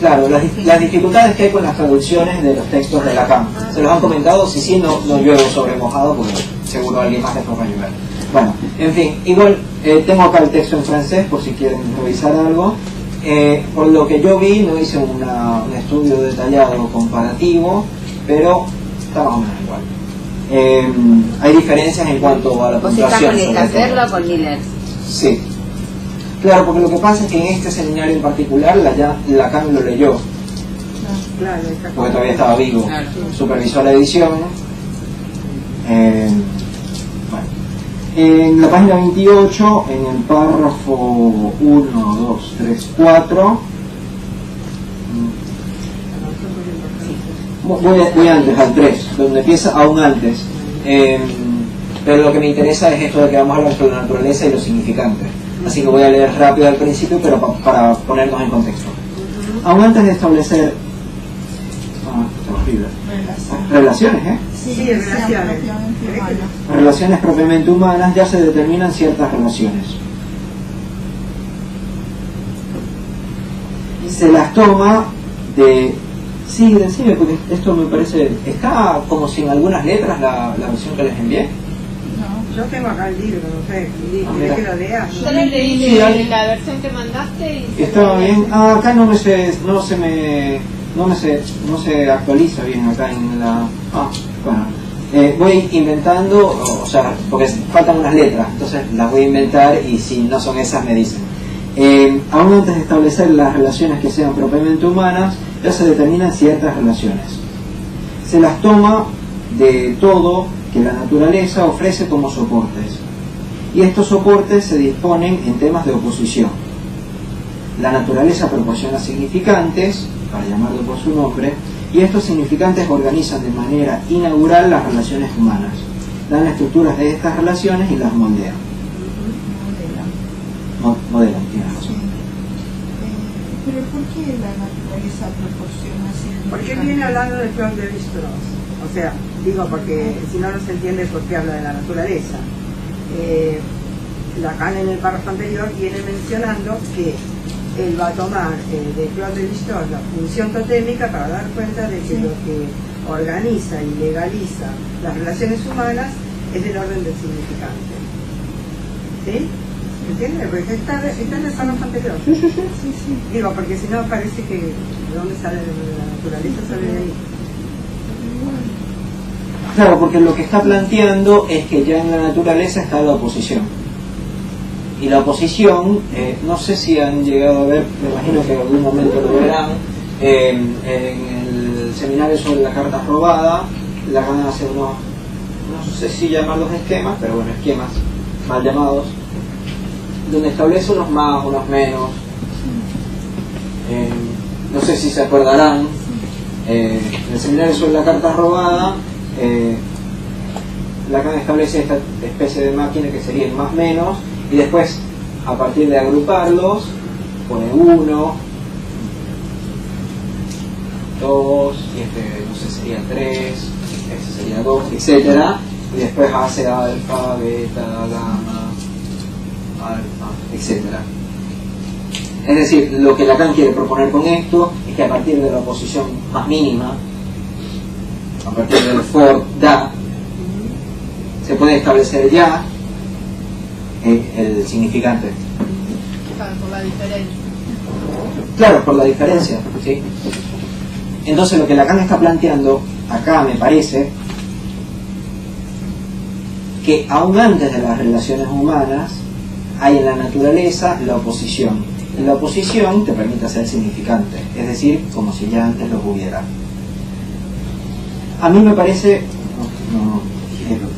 Claro, las dificultades que hay con las traducciones de los textos de Lacan. ¿Se los han comentado? Si sí, no lluevo sobre mojado porque seguro alguien más les toca llover. Bueno, en fin, igual tengo acá el texto en francés por si quieren revisar algo. Por lo que yo vi, no hice un estudio detallado comparativo, pero está más o menos igual. Hay diferencias en cuanto a la puntuación. ¿Vos estás con Escaferlo o con Miller? Sí. Claro, porque lo que pasa es que en este seminario en particular Lacan lo leyó, porque todavía estaba vivo, supervisó la edición. Bueno. En la página 28, en el párrafo 1, 2, 3, 4, voy antes, al 3, donde empieza aún antes. Pero lo que me interesa es esto de que vamos a hablar sobre la naturaleza y los significantes. Así que voy a leer rápido al principio, pero para ponernos en contexto. Aún antes de establecer relaciones, Sí, relaciones. Relaciones propiamente humanas, ya se determinan ciertas relaciones. Se las toma de... Sí, decime, porque esto me parece... ¿Está como sin algunas letras la versión que les envié? Yo tengo acá el libro, no sé, ¿querés que lo lea? Yo lo leí Sí, de la versión que mandaste y... Estaba bien. Ah, acá no se actualiza bien acá en la... Ah, bueno. Voy inventando, o sea, porque faltan unas letras, entonces las voy a inventar y si no son esas me dicen. Aún antes de establecer las relaciones que sean propiamente humanas, ya se determinan ciertas relaciones. Se las toma de todo que la naturaleza ofrece como soportes. Y estos soportes se disponen en temas de oposición. La naturaleza proporciona significantes, para llamarlo por su nombre, y estos significantes organizan de manera inaugural las relaciones humanas, dan las estructuras de estas relaciones y las moldean. Modelan, tienes razón. Pero ¿por qué la naturaleza proporciona significantes? ¿Por qué viene hablando de Claude Lévi-Strauss? O sea, digo porque si no, no se entiende por qué habla de la naturaleza. Lacan en el párrafo anterior viene mencionando que él va a tomar de Claude Lévi-Strauss la función totémica para dar cuenta de que lo que organiza y legaliza las relaciones humanas es del orden del significante. ¿Sí? ¿Entiendes? Porque está en el párrafo anterior. Sí. Digo, porque si no parece que de dónde sale la naturaleza, sale de ahí. Claro, porque lo que está planteando es que ya en la naturaleza está la oposición. Y la oposición, no sé si han llegado a ver, me imagino que en algún momento lo verán, en el seminario sobre la carta robada, Lacan hace unos, no sé si llamarlos esquemas, pero bueno, esquemas mal llamados, donde establece unos más, unos menos. No sé si se acordarán, en el seminario sobre la carta robada, Lacan establece esta especie de máquina que sería el más menos, y después, a partir de agruparlos, pone 1, 2, y este no sé, sería 3, este sería 2, etcétera, y después hace alfa, beta, gamma, alfa, etcétera. Es decir, lo que Lacan quiere proponer con esto es que a partir de la oposición más mínima, a partir del for-da, se puede establecer ya el significante. Claro, por la diferencia. Claro, por la diferencia, ¿sí? Entonces lo que Lacan está planteando acá, me parece, que aún antes de las relaciones humanas hay en la naturaleza la oposición. Y la oposición te permite hacer significante, es decir, como si ya antes los hubiera. A mí me parece,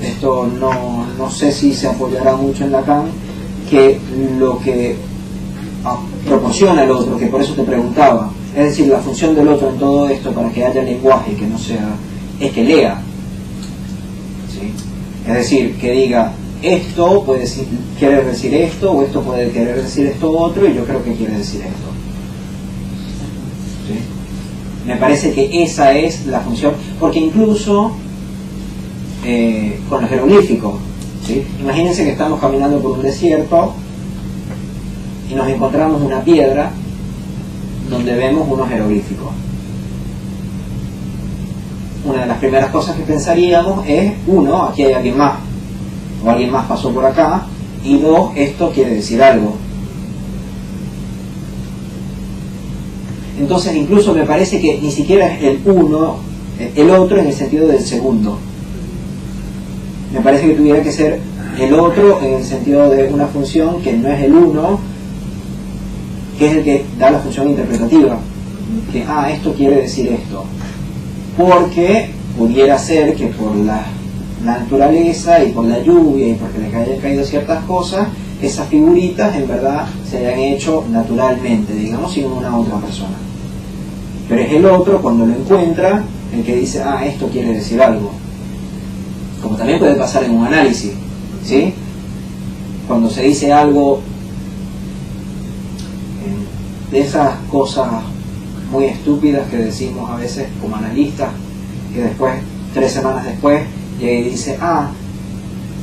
esto no sé si se apoyará mucho en Lacan, que lo que proporciona el otro, que por eso te preguntaba, es decir, la función del otro en todo esto para que haya lenguaje, que no sea, es que lea, ¿sí? Es decir, que diga, esto puede querer decir esto, o esto puede querer decir esto otro, y yo creo que quiere decir esto, ¿sí? Me parece que esa es la función, porque incluso con los jeroglíficos, ¿sí? Imagínense que estamos caminando por un desierto y nos encontramos una piedra donde vemos unos jeroglíficos. Una de las primeras cosas que pensaríamos es, uno, aquí hay alguien más, o alguien más pasó por acá, y dos, esto quiere decir algo. Entonces incluso me parece que ni siquiera es el uno, el otro en el sentido del segundo. Me parece que tuviera que ser el otro en el sentido de una función que no es el uno, que es el que da la función interpretativa, que esto quiere decir esto, porque pudiera ser que por la naturaleza y por la lluvia y porque le hayan caído ciertas cosas, esas figuritas en verdad se hayan hecho naturalmente, digamos, sin una otra persona. Pero es el otro, cuando lo encuentra, el que dice, esto quiere decir algo. Como también puede pasar en un análisis, ¿sí? Cuando se dice algo de esas cosas muy estúpidas que decimos a veces como analistas, que después, 3 semanas después, llega y dice,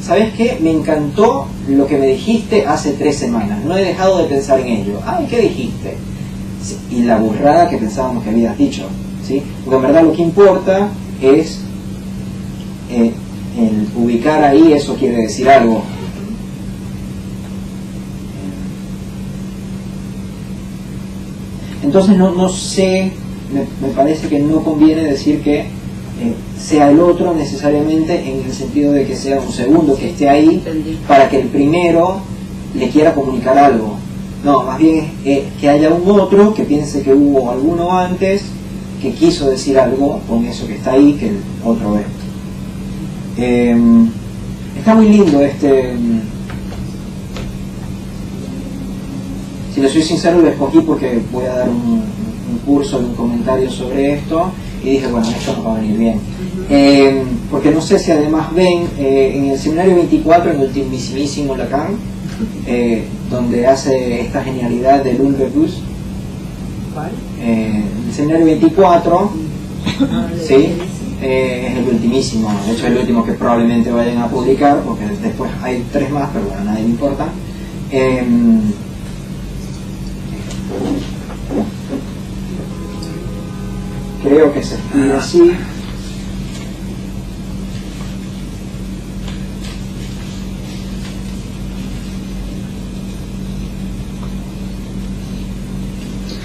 ¿sabes qué? Me encantó lo que me dijiste hace 3 semanas, no he dejado de pensar en ello. ¿Qué dijiste? Y la burrada que pensábamos que habías dicho, ¿sí? Porque en verdad lo que importa es el ubicar ahí, eso quiere decir algo. Entonces no sé, me parece que no conviene decir que sea el otro necesariamente en el sentido de que sea un segundo que esté ahí para que el primero le quiera comunicar algo. No, más bien es que haya un otro que piense que hubo alguno antes que quiso decir algo con eso que está ahí que el otro ve. Está muy lindo si le soy sincero, lo escogí porque voy a dar un curso, un comentario sobre esto y dije, bueno, esto nos va a venir bien. Porque no sé si además ven en el seminario 24, en el ultimísimo Lacan, donde hace esta genialidad del Unbewusst. El seminario 24, ¿sí? Es el ultimísimo, de hecho es el último que probablemente vayan a publicar, porque después hay 3 más, pero bueno, a nadie le importa. Creo que se escribe así.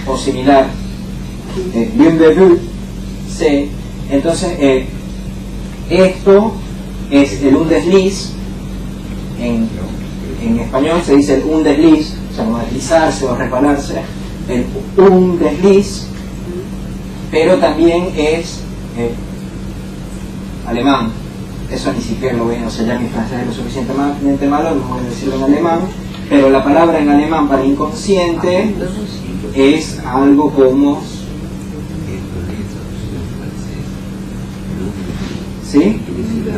O similar. Bienvenido. Sí. Entonces, esto es el un desliz. En español se dice el un desliz, o sea, como deslizarse o resbalarse. El un desliz, pero también es alemán. Eso ni siquiera lo ven, o sea, ya mi francés es lo suficientemente malo, no voy a decirlo en alemán, pero la palabra en alemán para inconsciente es algo como, ¿sí?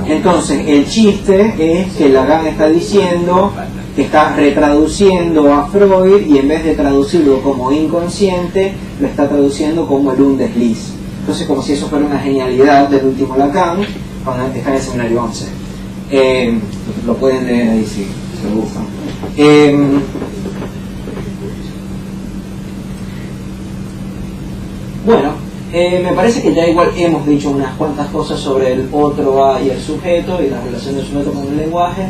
Entonces el chiste es que Lacan está diciendo que está retraduciendo a Freud y en vez de traducirlo como inconsciente lo está traduciendo como el un desliz. Entonces, como si eso fuera una genialidad del último Lacan, cuando está en el seminario 11. Lo pueden leer ahí si se buscan. Bueno, me parece que ya igual hemos dicho unas cuantas cosas sobre el otro A y el sujeto y la relación del sujeto con el lenguaje,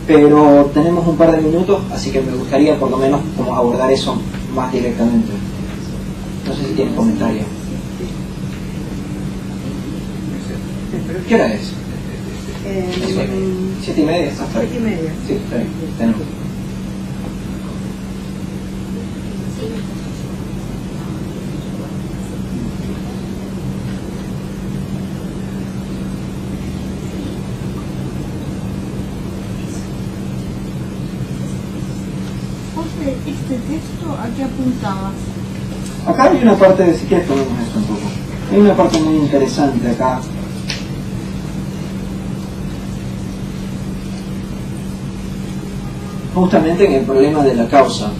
pero tenemos un par de minutos, así que me gustaría por lo menos como abordar eso más directamente. No sé si tienen comentarios. ¿Qué hora es? 7:30, ¿estás por ahí? 7:30. Sí, está bien, tenemos. Este texto, ¿a qué apuntabas? Acá hay una parte, si quieres ponemos esto un poco. Hay una parte muy interesante acá. Justamente en el problema de la causa.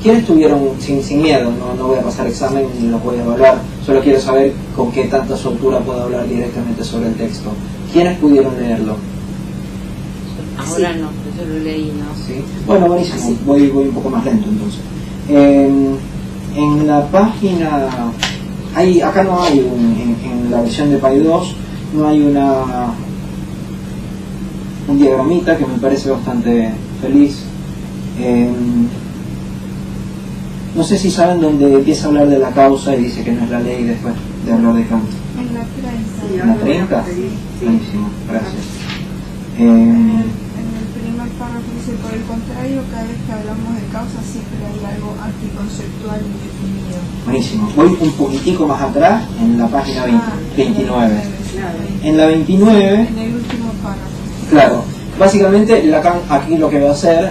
¿Quiénes tuvieron, sin miedo, no voy a pasar examen ni los voy a evaluar, solo quiero saber con qué tanta soltura puedo hablar directamente sobre el texto? ¿Quiénes pudieron leerlo? Ahora no, yo lo leí, ¿no? ¿Sí? Bueno, buenísimo, voy un poco más lento entonces. En la página, acá no hay, en la versión de PAI 2, no hay un diagramita que me parece bastante feliz. No sé si saben dónde empieza a hablar de la causa y dice que no es la ley después de hablar de Kant. En la 30. ¿En la 30? Buenísimo, gracias. En el primer párrafo dice, por el contrario, cada vez que hablamos de causa siempre hay algo anticonceptual indefinido. Buenísimo. Voy un poquitico más atrás, en la página 29. En la 29, En el último párrafo. claro, básicamente Lacan aquí lo que va a hacer,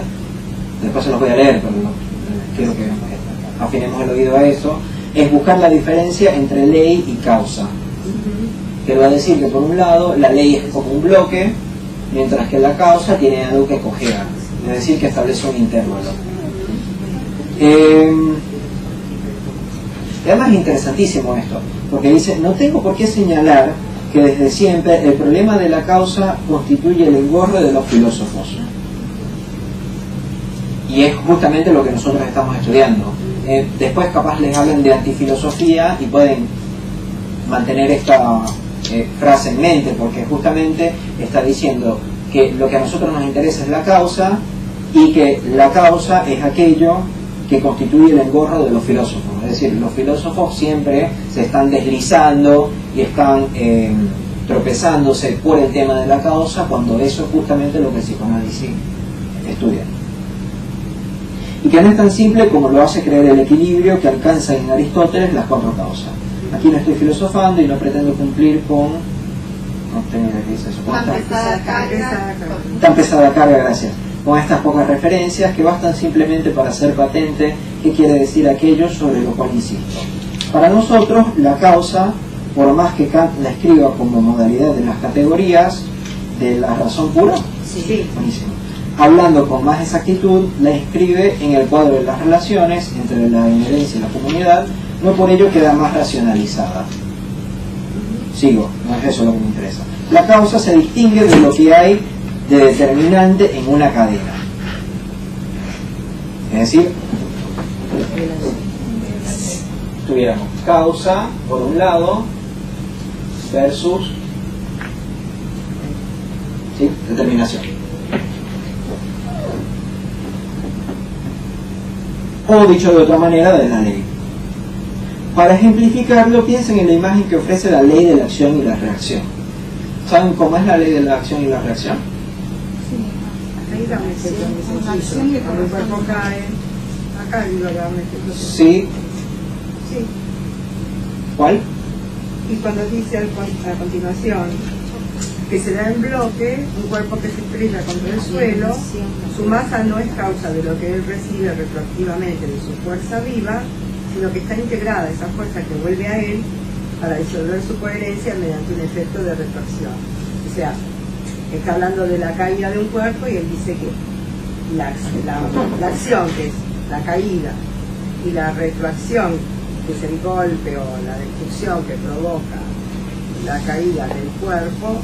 después se los voy a leer, pero quiero que afinemos el oído a eso, es buscar la diferencia entre ley y causa. Que va a decir que por un lado la ley es como un bloque, mientras que la causa tiene algo que cojea, es decir, que establece un intervalo. Además es interesantísimo esto, porque dice, no tengo por qué señalar que desde siempre el problema de la causa constituye el engorro de los filósofos. Y es justamente lo que nosotros estamos estudiando. Después capaz les hablan de antifilosofía y pueden mantener esta frase en mente, porque justamente está diciendo que lo que a nosotros nos interesa es la causa, y que la causa es aquello que constituye el engorro de los filósofos. Es decir, los filósofos siempre se están deslizando y están tropezándose por el tema de la causa, cuando eso es justamente lo que el psicoanálisis estudia. Y que no es tan simple como lo hace creer el equilibrio que alcanza en Aristóteles las cuatro causas. Aquí no estoy filosofando y no pretendo cumplir con... no tengo idea qué dice eso. Tan pesada carga, gracias. Con estas pocas referencias que bastan simplemente para hacer patente qué quiere decir aquello sobre lo cual insisto. Para nosotros, la causa, por más que Kant la escriba como modalidad de las categorías de la razón pura, Sí. buenísimo, hablando con más exactitud, la inscribe en el cuadro de las relaciones entre la inherencia y la comunidad, no por ello queda más racionalizada. Sigo, no es eso lo que me interesa. La causa se distingue de lo que hay de determinante en una cadena. Es decir, tuviéramos causa por un lado versus determinación. O dicho de otra manera, de la ley. Para ejemplificarlo, piensen en la imagen que ofrece la ley de la acción y la reacción. ¿Saben cómo es la ley de la acción y la reacción? Ahí dame un ejemplo. Cuando el cuerpo cae, acá digo, dame un ejemplo. Sí. Sí. ¿Cuál? Y cuando dice a continuación que se da en bloque, un cuerpo que se estrella contra el suelo, su masa no es causa de lo que él recibe retroactivamente de su fuerza viva, sino que está integrada esa fuerza que vuelve a él para disolver su coherencia mediante un efecto de retracción. O sea, está hablando de la caída de un cuerpo y él dice que la acción, que es la caída, y la retroacción, que es el golpe o la destrucción que provoca la caída del cuerpo,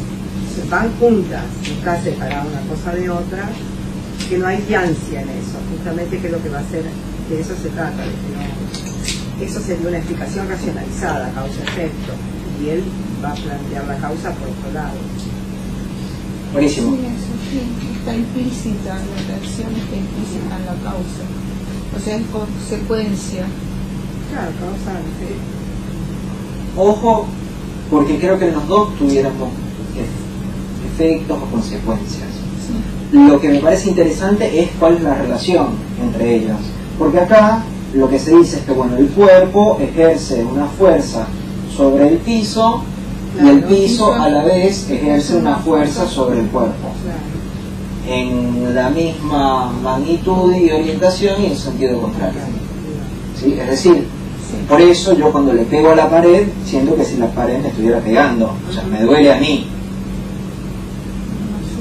se van juntas, no está separada una cosa de otra, que no hay diancia en eso, justamente que es lo que va a ser, de eso se trata, de que no, eso sería una explicación racionalizada, causa-efecto, y él va a plantear la causa por otro lado. Buenísimo. Sí, eso sí, está implícita, la reacción está implícita en la causa. O sea, es consecuencia. Claro, causa, sí. Ojo, porque creo que los dos tuviéramos efectos o consecuencias. Sí. Lo que me parece interesante es cuál es la relación entre ellas. Porque acá lo que se dice es que bueno, el cuerpo ejerce una fuerza sobre el piso, y el piso a la vez ejerce una fuerza sobre el cuerpo, en la misma magnitud y orientación y en sentido contrario. ¿Sí? Es decir, por eso yo cuando le pego a la pared siento que si la pared me estuviera pegando, o sea, me duele a mí.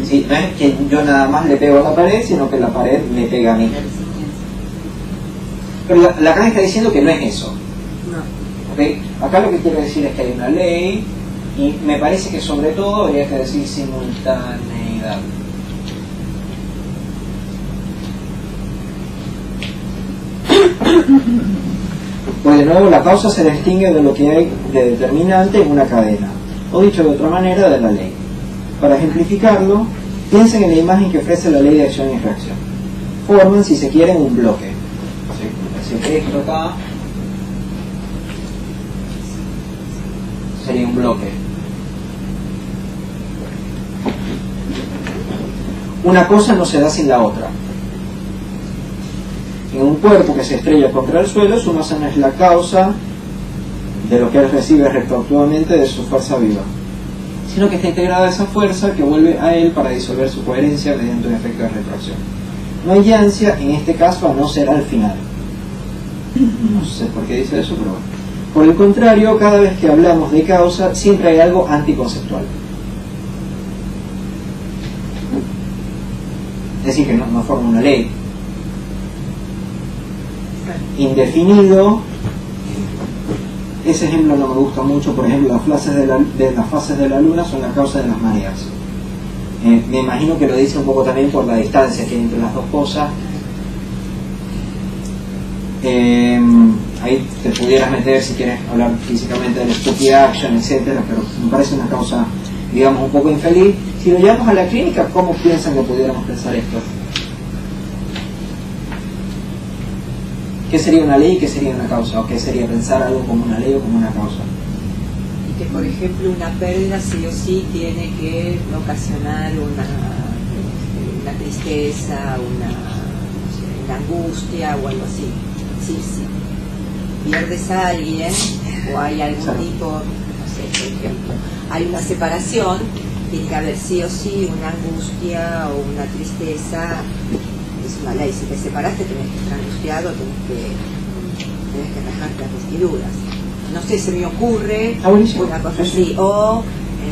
¿Sí? No es que yo nada más le pego a la pared, sino que la pared me pega a mí. Pero Lacan está diciendo que no es eso. ¿Okay? Acá lo que quiero decir es que hay una ley, y me parece que sobre todo habría que decir simultaneidad. Pues de nuevo, la causa se distingue de lo que hay de determinante en una cadena, o dicho de otra manera, de la ley. Para ejemplificarlo, piensen en la imagen que ofrece la ley de acción y reacción. Forman, si se quieren, un bloque. ¿Sí? Es decir, esto acá sería un bloque. Una cosa no se da sin la otra. En un cuerpo que se estrella contra el suelo, su masa no es la causa de lo que él recibe retroactivamente de su fuerza viva, sino que está integrada a esa fuerza que vuelve a él para disolver su coherencia mediante un efecto de retroacción. No hay yancia, en este caso, a no ser al final. No sé por qué dice eso, pero bueno. Por el contrario, cada vez que hablamos de causa, siempre hay algo anticonceptual. Es decir, que no forma una ley. Indefinido, ese ejemplo no me gusta mucho. Por ejemplo, las fases de la luna son la causa de las mareas. Me imagino que lo dice un poco también por la distancia que hay entre las dos cosas. ahí te pudieras meter si quieres hablar físicamente del stupid action, etcétera, pero me parece una causa, digamos, un poco infeliz. Si lo llevamos a la clínica, ¿cómo piensan que pudiéramos pensar esto? ¿Qué sería una ley y qué sería una causa? ¿O qué sería pensar algo como una ley o como una causa? Y que, por ejemplo, una pérdida sí o sí tiene que ocasionar una tristeza, una angustia o algo así. Sí, sí. Pierdes a alguien o hay algún tipo, no sé, por ejemplo, hay una separación, tiene que haber sí o sí una angustia o una tristeza. Es una ley, si te separaste tenés que estar angustiado, tenés que rajarte las vestiduras. No sé, se me ocurre una cosa así, o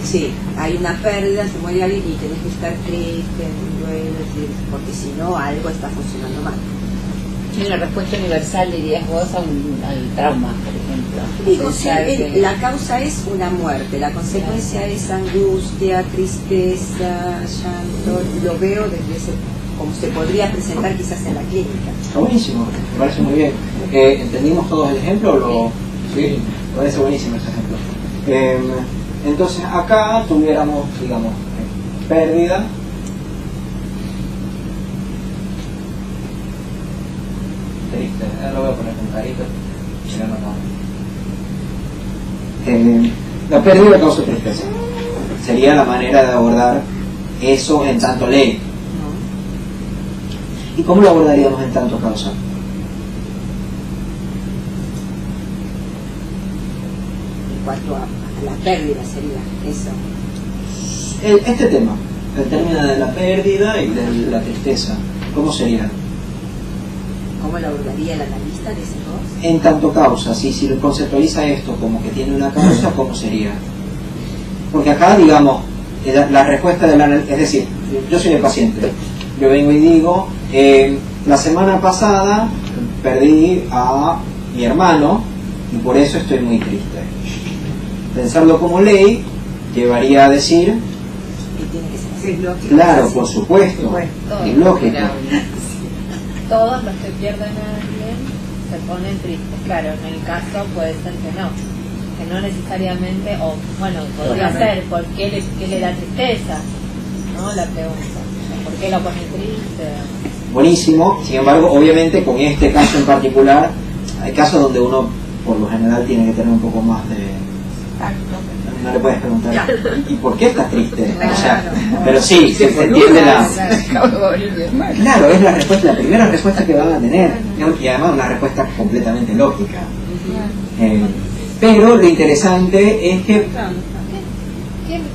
sí, hay una pérdida, se muere alguien y tenés que estar triste, porque si no algo está funcionando mal. Hay una respuesta universal, dirías vos, al trauma, por ejemplo. Digo, sí, la causa es una muerte, la consecuencia es angustia, tristeza, llanto, lo veo desde ese, como se podría presentar quizás en la clínica. Está buenísimo, me parece muy bien. ¿Entendimos todos el ejemplo? Sí, me parece buenísimo ese ejemplo. Entonces acá tuviéramos, digamos, pérdida, triste, lo voy a poner con carita, la pérdida causa tristeza. Sería la manera de abordar eso en tanto ley. ¿Y cómo lo abordaríamos en tanto causa? En cuanto a la pérdida sería eso. Este tema, el término de la pérdida y de la tristeza, ¿cómo sería? ¿Cómo lo abordaría el analista, dice vos? En tanto causa, si lo conceptualiza esto como que tiene una causa, ¿cómo sería? Porque acá, digamos, la respuesta del analista, es decir, yo soy el paciente, yo vengo y digo, la semana pasada perdí a mi hermano y por eso estoy muy triste. Pensarlo como ley llevaría a decir, Y tiene que ser así. Es lógico. claro, por supuesto, es lógico. Todos los que pierden a alguien se ponen tristes. Claro, en el caso puede ser que no necesariamente, o bueno, podría ser, ¿por qué le da tristeza? ¿No? La pregunta, ¿por qué lo pone triste? Buenísimo, sin embargo, obviamente con este caso en particular, hay casos donde uno por lo general tiene que tener un poco más de... No le puedes preguntar, ¿y por qué estás triste? O sea, pero sí, se entiende la... Claro, es la respuesta, la primera respuesta que van a tener, y además una respuesta completamente lógica. Pero lo interesante es que...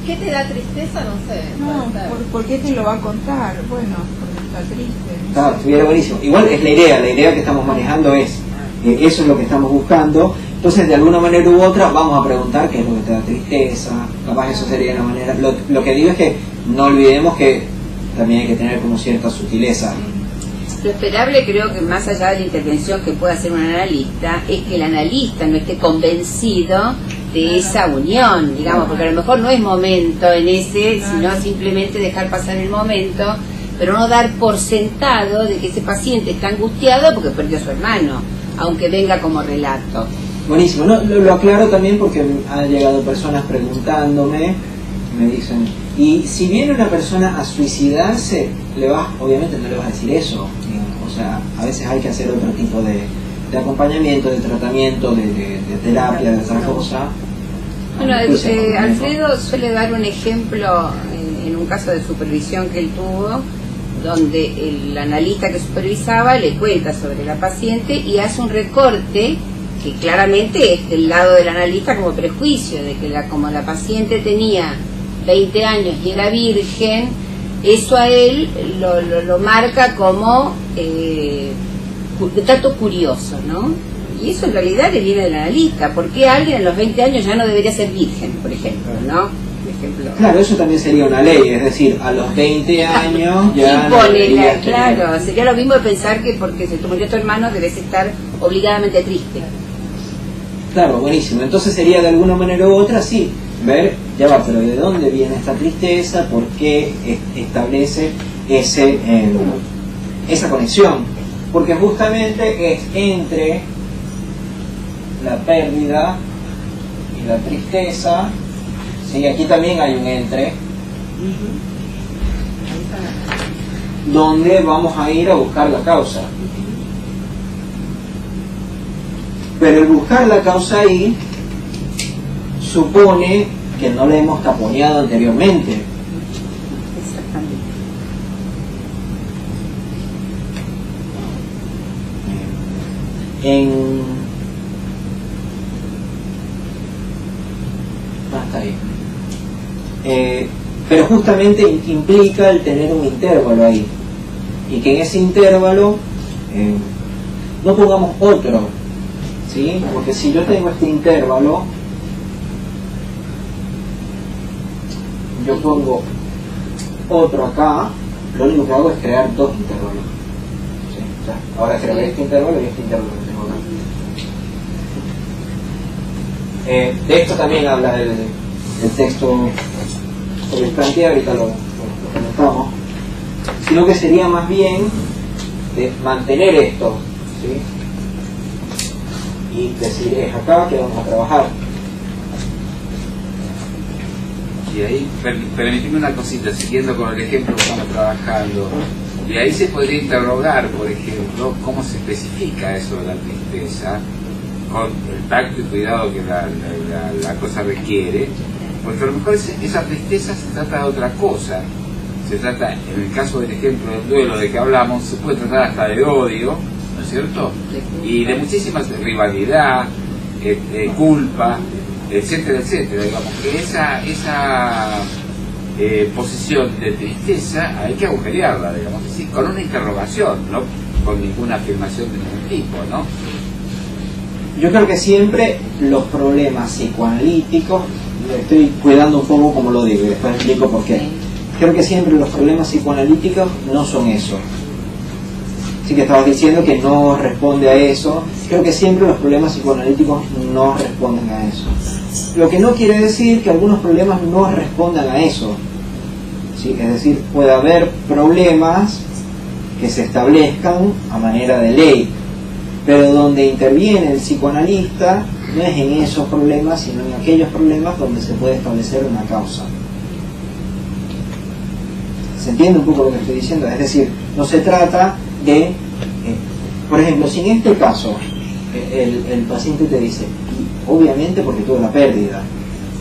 ¿Qué te da tristeza? No sé. No, ¿por qué te lo va a contar? Bueno, porque está triste. Claro, estuviera buenísimo. Igual es la idea que estamos manejando es, eso es lo que estamos buscando. Entonces, de alguna manera u otra, vamos a preguntar qué es lo que te da tristeza. Capaz eso sería la manera. Lo que digo es que no olvidemos que también hay que tener como cierta sutileza. Lo esperable, creo que más allá de la intervención que pueda hacer un analista, es que el analista no esté convencido de esa unión, digamos, porque a lo mejor no es momento en ese, sino simplemente dejar pasar el momento, pero no dar por sentado de que ese paciente está angustiado porque perdió a su hermano, aunque venga como relato. Buenísimo, no, lo aclaro también porque han llegado personas preguntándome, me dicen, y si viene una persona a suicidarse, obviamente no le vas a decir eso, digamos, o sea, a veces hay que hacer otro tipo de acompañamiento, de tratamiento, de terapia, de otra cosa. Bueno, Alfredo suele dar un ejemplo en un caso de supervisión que él tuvo, donde el analista que supervisaba le cuenta sobre la paciente y hace un recorte que claramente es del lado del analista como prejuicio, de que como la paciente tenía 20 años y era virgen, eso a él lo marca como dato curioso, ¿no? Y eso en realidad le viene del analista. ¿Por qué alguien a los 20 años ya no debería ser virgen, por ejemplo, no? Claro, eso también sería una ley, es decir, a los 20 años ya... Claro, sería lo mismo de pensar que porque se te murió tu hermano debes estar obligadamente triste. Claro, buenísimo. Entonces sería de alguna manera u otra, sí, ver, ya va, pero ¿de dónde viene esta tristeza? ¿Por qué establece esa conexión? Porque justamente es entre la pérdida y la tristeza. ¿Sí? Aquí también hay un entre, donde vamos a ir a buscar la causa. Pero el buscar la causa ahí supone que no la hemos taponeado anteriormente. Exactamente. Hasta ahí. Pero justamente implica el tener un intervalo ahí, y que en ese intervalo no pongamos otro, ¿sí? Porque si yo tengo este intervalo, yo pongo otro acá, lo único que hago es crear dos intervalos, ¿sí? O sea, ahora creo este intervalo y este intervalo que tengo acá. De esto también habla el texto sobre el plantea, ahorita lo comentamos, sino que sería más bien de mantener esto, ¿sí? Y decir, es acá que vamos a trabajar. Y ahí, permíteme una cosita, siguiendo con el ejemplo que estamos trabajando, y ahí se podría interrogar, por ejemplo, cómo se especifica eso de la tristeza, con el tacto y cuidado que la cosa requiere, porque a lo mejor esa tristeza se trata de otra cosa. Se trata, en el caso del ejemplo del duelo de que hablamos, se puede tratar hasta de odio, ¿no es cierto? Y de muchísimas rivalidad, culpa, etcétera, etcétera. Digamos que esa posición de tristeza hay que agujerearla, digamos, es decir, con una interrogación, no con ninguna afirmación de ningún tipo, ¿no? Yo creo que siempre los problemas psicoanalíticos, estoy cuidando un poco como lo digo y después explico por qué. Creo que siempre los problemas psicoanalíticos no son eso. Sí que estabas diciendo que no responde a eso. Creo que siempre los problemas psicoanalíticos no responden a eso. Lo que no quiere decir que algunos problemas no respondan a eso. ¿Sí? Es decir, puede haber problemas que se establezcan a manera de ley, pero donde interviene el psicoanalista no es en esos problemas, sino en aquellos problemas donde se puede establecer una causa. ¿Se entiende un poco lo que estoy diciendo? Es decir, no se trata de, por ejemplo, si en este caso el paciente te dice, y obviamente porque tuvo la pérdida,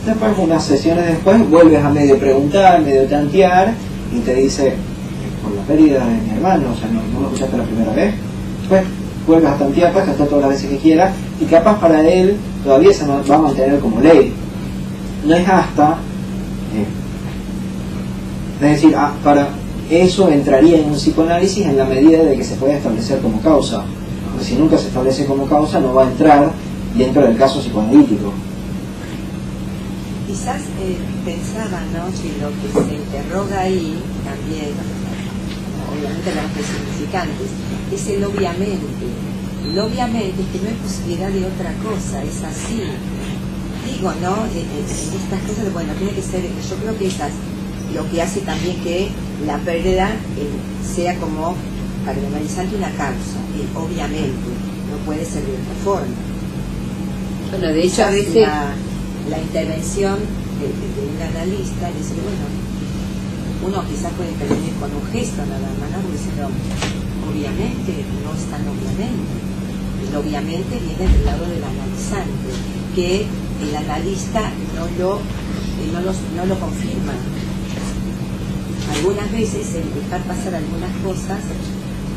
después unas sesiones después vuelves a medio preguntar, medio tantear, y te dice, por la pérdida de mi hermano, o sea, no lo escuchaste la primera vez, después vuelves a tantear, puedes gastar todas las veces que quieras, y capaz para él todavía se va a mantener como ley. No es hasta... es decir, para eso entraría en un psicoanálisis en la medida de que se pueda establecer como causa. Porque si nunca se establece como causa, no va a entrar dentro del caso psicoanalítico. Quizás pensaba, ¿no?, que lo que se interroga ahí también, obviamente las significantes, es el obviamente. El obviamente es que no hay posibilidad de otra cosa, es así. Digo, ¿no?, en estas cosas, bueno, tiene que ser, yo creo que estas, lo que hace también que la pérdida sea como para el analizante una causa, obviamente, no puede ser de otra forma. Bueno, de hecho a veces la intervención de un analista es decir, bueno, uno quizás puede intervenir con un gesto nada más, ¿no?, diciendo, obviamente, no es tan obviamente. El obviamente viene del lado del analizante, que el analista no lo confirma. Algunas veces el dejar pasar algunas cosas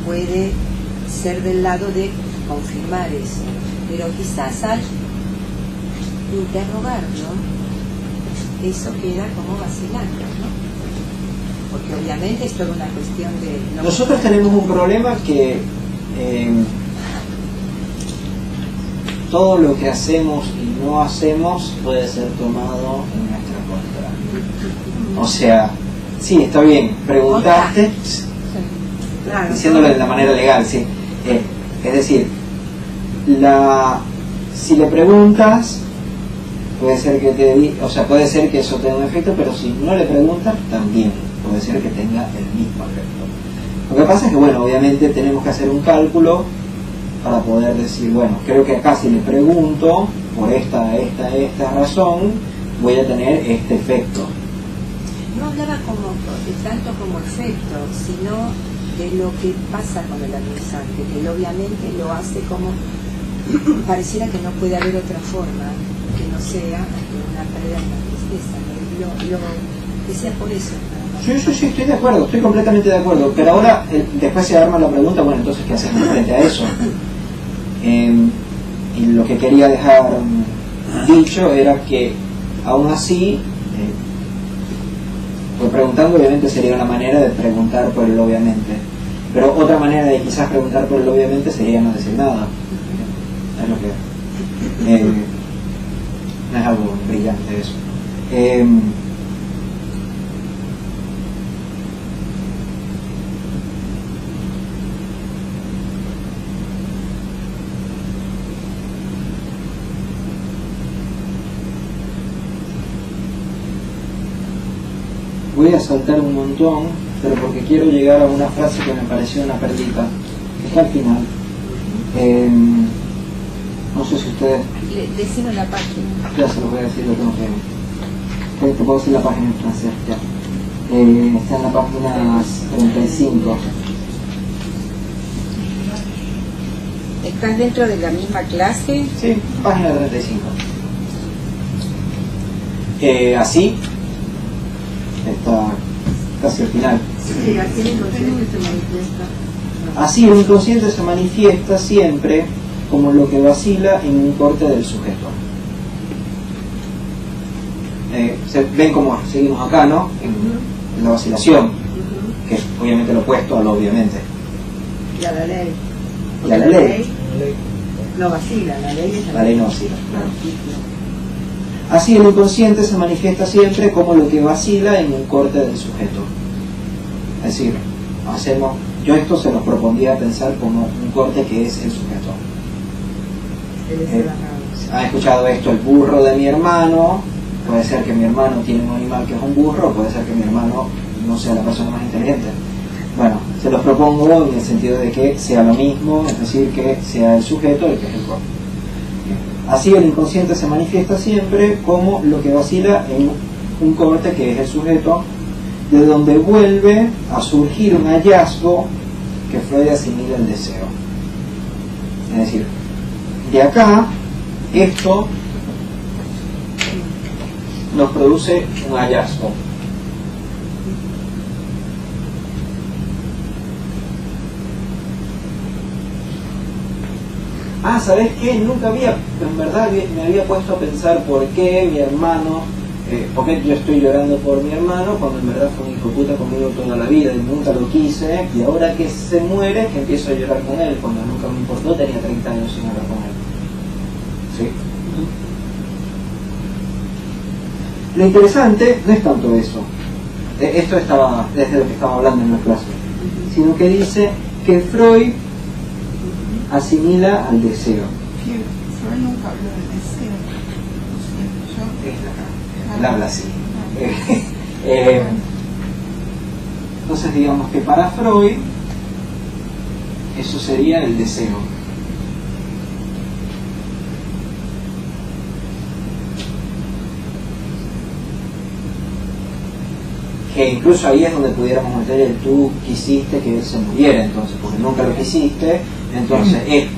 puede ser del lado de confirmar eso, pero quizás al interrogarlo eso queda como vacilante, ¿no? Porque obviamente es toda una cuestión de... Nosotros tenemos un problema que todo lo que hacemos y no hacemos puede ser tomado en nuestra contra. O sea, sí, está bien, preguntaste, Claro, diciéndolo de la manera legal, sí. Es decir, si le preguntas, puede ser que puede ser que eso tenga un efecto, pero si no le preguntas, también puede ser que tenga el mismo efecto. Lo que pasa es que, bueno, obviamente tenemos que hacer un cálculo para poder decir, bueno, creo que acá si le pregunto por esta razón, voy a tener este efecto. No hablaba como tanto como efecto, sino de lo que pasa con el agonizante, que él obviamente lo hace como pareciera que no puede haber otra forma que no sea una pérdida de la tristeza. Lo decía por eso. Sí, estoy de acuerdo, estoy completamente de acuerdo, pero ahora después se arma la pregunta, bueno, entonces ¿qué hacemos frente a eso? Y lo que quería dejar dicho era que aún así, pues preguntando obviamente sería una manera de preguntar por el obviamente, pero otra manera de quizás preguntar por el obviamente sería no decir nada. Es lo que no es algo brillante eso. Voy a saltar un montón, pero porque quiero llegar a una frase que me pareció una perlita, que está al final. No sé si ustedes... Decimos la página. Ya se los voy a decir, lo tengo que... Te puedo decir la página en francés, ya. Está en la página 35. ¿Estás dentro de la misma clase? Sí, página 35. Así está casi al final. Sí, así el inconsciente se manifiesta. Así el inconsciente se manifiesta siempre como lo que vacila en un corte del sujeto. Ven cómo seguimos acá, ¿no? En la vacilación, que es obviamente lo opuesto a lo obviamente. Y a la ley. Y a la ley. No vacila, la ley es La ley no vacila, claro. Así el inconsciente se manifiesta siempre como lo que vacila en un corte del sujeto. Es decir, yo esto se los propondría pensar como un corte que es el sujeto. ¿Han escuchado esto? El burro de mi hermano. Puede ser que mi hermano tiene un animal que es un burro, puede ser que mi hermano no sea la persona más inteligente. Bueno, se los propongo en el sentido de que sea lo mismo, es decir, que sea el sujeto el que es el corte. Así el inconsciente se manifiesta siempre como lo que vacila en un corte que es el sujeto, de donde vuelve a surgir un hallazgo que Freud asimila el deseo. Es decir, de acá, esto nos produce un hallazgo. ¿Sabes qué? Nunca en verdad me había puesto a pensar por qué mi hermano, por qué yo estoy llorando por mi hermano, cuando en verdad fue un hijo puta conmigo toda la vida y nunca lo quise, y ahora que se muere, que empiezo a llorar con él, cuando nunca me importó, tenía 30 años sin hablar con él. ¿Sí? Lo interesante no es tanto eso, esto estaba desde lo que estaba hablando en la clase, sino que dice que Freud asimila al deseo. Freud nunca habló del deseo. Él habla así. Entonces digamos que para Freud eso sería el deseo. Que incluso ahí es donde pudiéramos meter el tú quisiste que él se muriera, entonces, porque nunca lo quisiste, entonces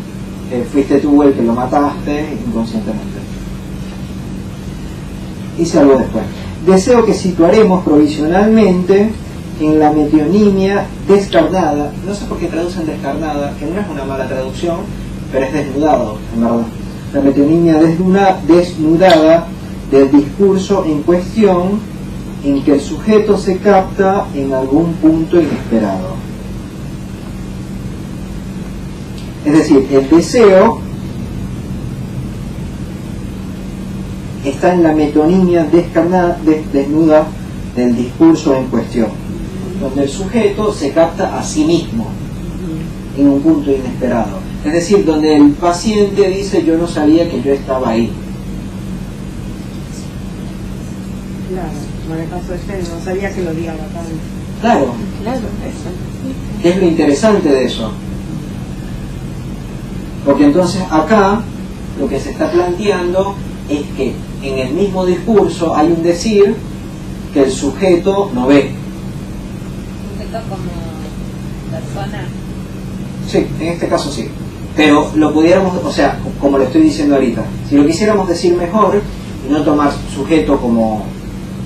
fuiste tú el que lo mataste inconscientemente. Hice algo después. Deseo que situaremos provisionalmente en la metonimia descarnada. No sé por qué traducen descarnada, que no es una mala traducción, pero es desnudado, en verdad. La metonimia desnudada del discurso en cuestión, en que el sujeto se capta en algún punto inesperado. Es decir, el deseo está en la metonimia desnuda del discurso en cuestión, donde el sujeto se capta a sí mismo en un punto inesperado. Es decir, donde el paciente dice yo no sabía que yo estaba ahí. Claro, como en el caso de Jen, no sabía que lo había matado. Claro, Claro, eso. ¿qué es lo interesante de eso? Porque entonces acá lo que se está planteando es que en el mismo discurso hay un decir que el sujeto no ve. ¿Sujeto como persona? Sí, en este caso sí. Pero lo pudiéramos, o sea, como lo estoy diciendo ahorita, si lo quisiéramos decir mejor y no tomar sujeto como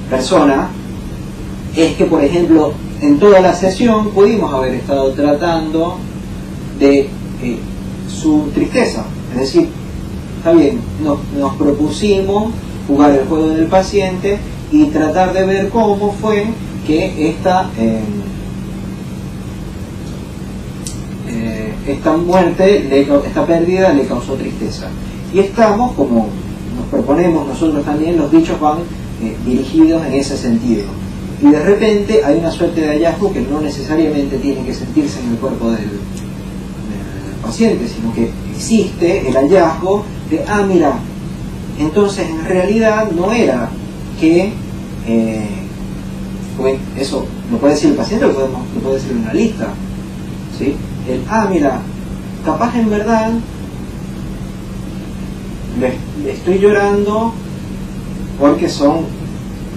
persona, es que, por ejemplo, en toda la sesión pudimos haber estado tratando de su tristeza. Es decir, está bien, nos propusimos jugar el juego del paciente y tratar de ver cómo fue que esta muerte, esta pérdida le causó tristeza. Y estamos, como nos proponemos nosotros también, los dichos van dirigidos en ese sentido. Y de repente hay una suerte de hallazgo que no necesariamente tiene que sentirse en el cuerpo del paciente, sino que existe el hallazgo de, mira, entonces en realidad no era que, eso lo puede decir el paciente, lo puede decir una lista, ¿sí? Mira, capaz en verdad le estoy llorando porque son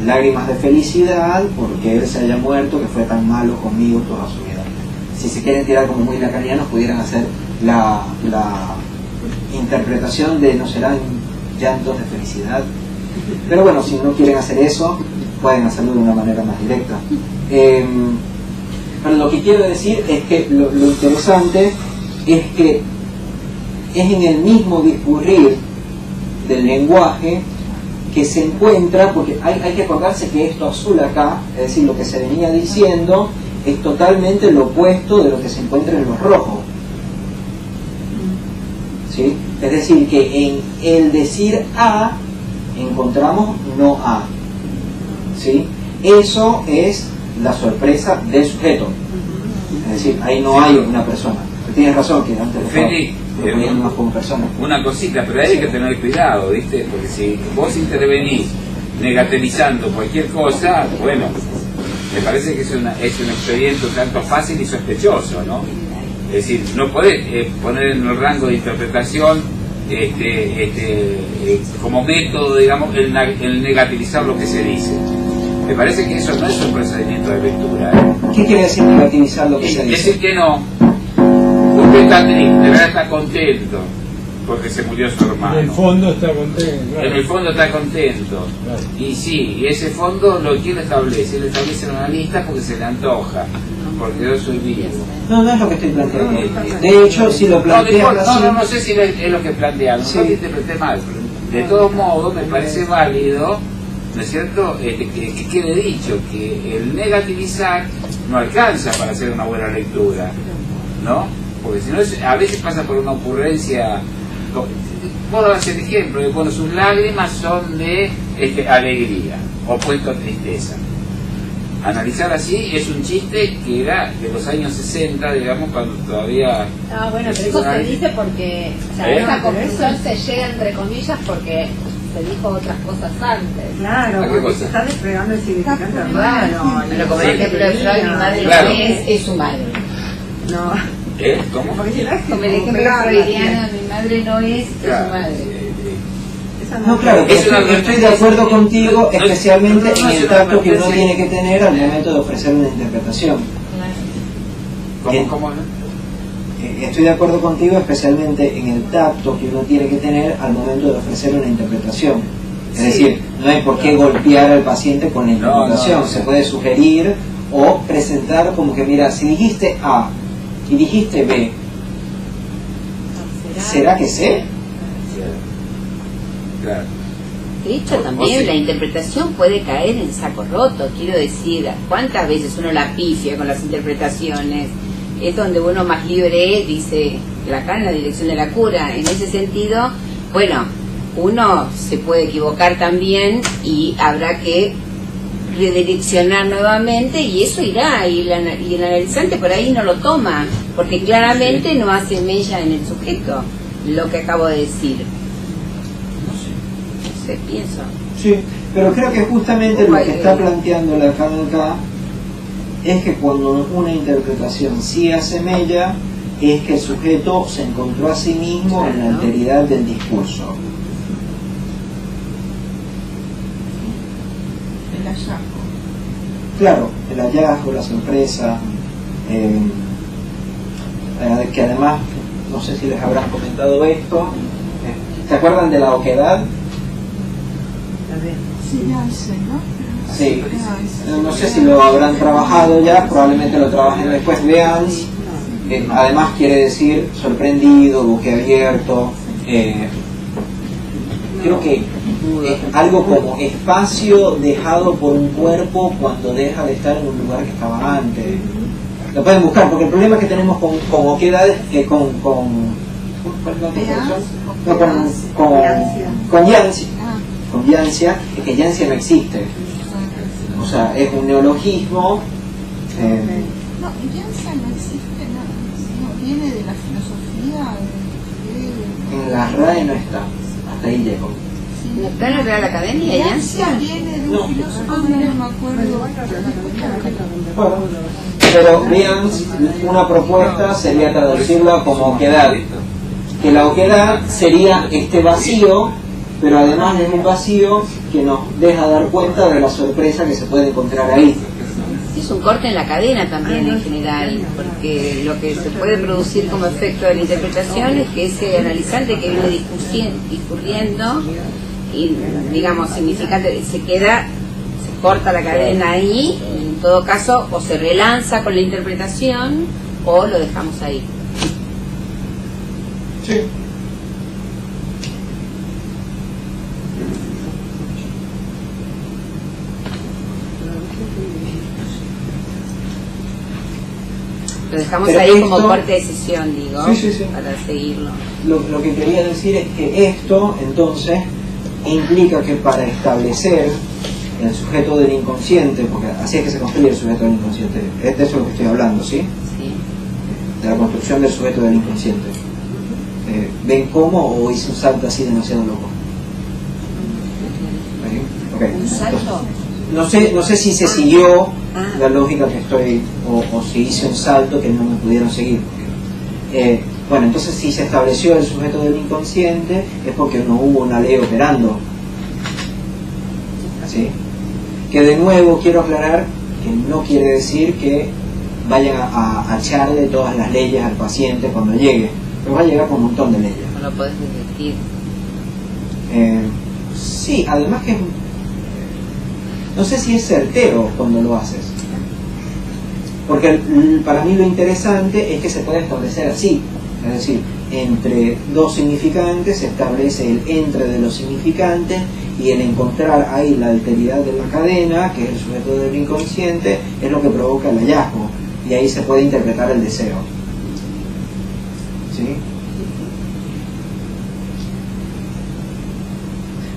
lágrimas de felicidad, porque él se haya muerto, que fue tan malo conmigo toda su vida. Si se quieren tirar como muy lacanianos, pudieran hacer la interpretación de no serán llantos de felicidad. Pero bueno, si no quieren hacer eso, pueden hacerlo de una manera más directa. Pero lo que quiero decir es que lo interesante es que es en el mismo discurrir del lenguaje que se encuentra, porque hay que acordarse que esto azul acá, es decir, lo que se venía diciendo, es totalmente lo opuesto de lo que se encuentra en los rojos. ¿Sí? Es decir, que en el decir A encontramos no A. ¿Sí? Eso es la sorpresa del sujeto. Es decir, ahí no hay una persona. Tienes razón que antes lo poníamos como persona. Una cosita, pero hay que tener cuidado, ¿viste? Porque si vos intervenís negativizando cualquier cosa, bueno, me parece que es un expediente un tanto fácil y sospechoso, ¿no? Es decir, no podés poner en el rango de interpretación como método, digamos, el negativizar lo que se dice. Me parece que eso no es un procedimiento de lectura. ¿Qué quiere decir negativizar lo que se dice? Decir que no. Usted está triste, verdad está contento porque se murió su hermano. En el fondo está contento. Claro. En el fondo está contento. Claro. Y sí, y ese fondo lo quiere establecer. Él establece en una lista porque se le antoja. Porque yo soy vivo. No es lo que estoy planteando. De hecho, si lo planteas así... No sé si es lo que plantea. No lo interpreté mal. De todos modos, me parece válido, ¿no es cierto?, que quede dicho que el negativizar no alcanza para hacer una buena lectura, ¿no? Porque si no, a veces pasa por una ocurrencia. Puedo hacer ejemplo de, bueno, sus lágrimas son de alegría, opuesto a tristeza. Analizar así es un chiste que era de los años 60, digamos, cuando todavía... Bueno, pero eso se dice porque, o sea, esa conclusión se llega entre comillas porque se dijo otras cosas antes. Claro, ¿A qué porque cosa? se está desplegando el significante Claro, hermano. Pero como el ejemplo de Freud, mi madre Claro. no es su madre. No, ¿Cómo? porque si no es Como el ejemplo freudiano, mi madre no es su madre. No, claro, Es una estoy de acuerdo contigo, especialmente en el tacto que uno tiene que tener al momento de ofrecer una interpretación. ¿Cómo? Estoy de acuerdo contigo, especialmente en el tacto que uno tiene que tener al momento de ofrecer una interpretación. Es decir, no hay por qué golpear al paciente con la interpretación. Se puede sugerir o presentar como que, mira, si dijiste A y dijiste B, ¿será que C? Claro. De hecho, también la interpretación puede caer en saco roto. Quiero decir, ¿cuántas veces uno la pifia con las interpretaciones? Es donde uno más libre es, dice acá en la dirección de la cura. En ese sentido, bueno, uno se puede equivocar también y habrá que redireccionar nuevamente y eso irá, y el analizante por ahí no lo toma, porque claramente no hace mella en el sujeto lo que acabo de decir. No sé, pienso. Sí, pero creo que justamente lo que está planteando la acá es que cuando una interpretación sí hace mella, es que el sujeto se encontró a sí mismo en la alteridad del discurso. El hallazgo. Claro, el hallazgo, la sorpresa, que además, no sé si les habrán comentado esto, ¿se acuerdan de la oquedad? Sí, Janssen, ¿no? Sí, no sé si lo habrán trabajado ya, probablemente lo trabajen después. Veans, además quiere decir sorprendido, boquiabierto, creo que algo como espacio dejado por un cuerpo cuando deja de estar en un lugar que estaba antes. Lo pueden buscar, porque el problema que tenemos con oquedad es que con Yancia, es que Yancia no existe. O sea, es un neologismo. No, Janssen no existe, no viene de la filosofía. En la RAE no está. Hasta ahí llego. ¿No está en la Real Academia, Janssen? Viene de un filósofo, no me acuerdo. Bueno, pero vean, una propuesta sería traducirla como oquedad. Que la oquedad sería este vacío, pero además es un vacío que nos deja dar cuenta de la sorpresa que se puede encontrar ahí. Es un corte en la cadena también en general, porque lo que se puede producir como efecto de la interpretación es que ese analizante que viene discurriendo y, digamos, significante, se corta la cadena ahí, y en todo caso o se relanza con la interpretación o lo dejamos ahí. Sí. Lo dejamos Pero ahí esto, como corte de sesión, digo, sí. para seguirlo. Lo que quería decir es que esto, entonces, implica que para establecer el sujeto del inconsciente, porque así es que se construye el sujeto del inconsciente, de eso es lo que estoy hablando, ¿sí? Sí. De la construcción del sujeto del inconsciente. ¿Ven cómo o hice un salto así demasiado loco? Okay. ¿Un salto? No sé si se siguió la lógica que estoy, o si hice un salto que no me pudieron seguir. Bueno, entonces si se estableció el sujeto del inconsciente es porque no hubo una ley operando. ¿Sí? Que de nuevo quiero aclarar que no quiere decir que vayan a echarle todas las leyes al paciente cuando llegue, pero va a llegar con un montón de leyes. No lo puedes repetir. Sí, además que no sé si es certero cuando lo haces, porque para mí lo interesante es que se puede establecer así, es decir, entre dos significantes se establece el entre de los significantes y el encontrar ahí la alteridad de la cadena, que es el sujeto del inconsciente, es lo que provoca el hallazgo, y ahí se puede interpretar el deseo. ¿Sí?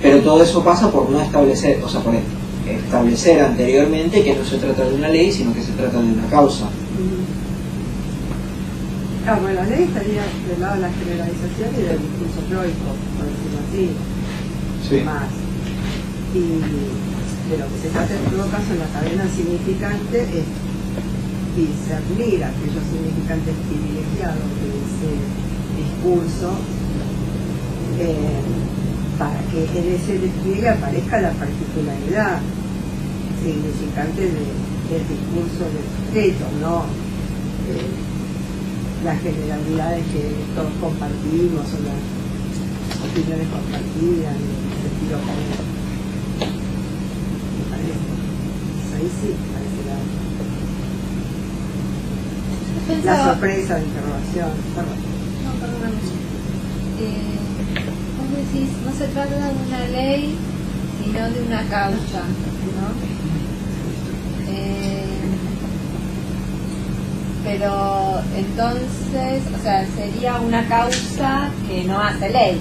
Pero todo eso pasa por no establecer, o sea, por establecer anteriormente que no se trata de una ley, sino que se trata de una causa. Bueno, la ley estaría del lado de la generalización y del discurso teórico, por decirlo así, Sí. más. Y de lo que se trata en todo caso en la cadena significante es discernir aquellos significantes privilegiados de ese discurso, para que en ese despliegue aparezca la particularidad significante del discurso del sujeto, no las generalidades que todos compartimos o las opiniones compartidas en el sentido común. Me parece. Ahí sí parece la sorpresa de interrogación. No, perdóname. Vos decís, no se trata de una ley, sino de una causa, ¿no? Pero entonces, o sea, sería una causa que no hace ley.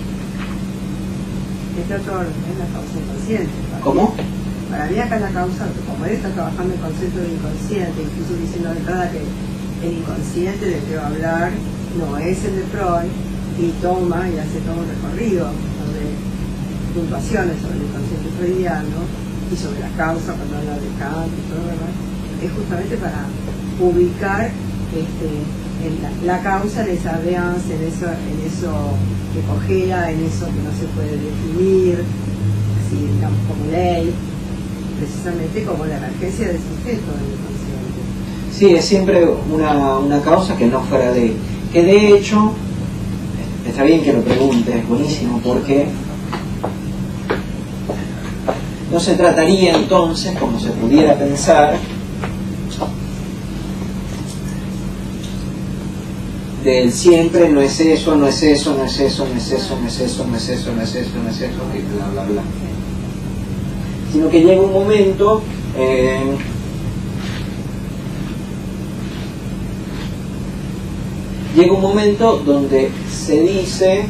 Este otro orden es la causa inconsciente. ¿Cómo? Para mí acá la causa, como él está trabajando el concepto del inconsciente, incluso diciendo de entrada que el inconsciente del que va a hablar no es el de Freud, y toma y hace todo un recorrido sobre puntuaciones sobre el inconsciente freudiano y sobre la causa cuando habla de Kant y todo lo demás, es justamente para ubicar en la causa, en esa avance, en eso que congela, en eso que no se puede definir, así digamos como ley, precisamente como la emergencia del sujeto del inconsciente. Sí, es siempre una causa que no fuera de... Que de hecho, está bien que lo preguntes, es buenísimo, porque no se trataría entonces, como se pudiera pensar, del siempre no es eso, no es eso, no es eso, no es eso, no es eso, no es eso, no es eso, no es eso, y bla, bla, bla. Sino que llega un momento... llega un momento donde se dice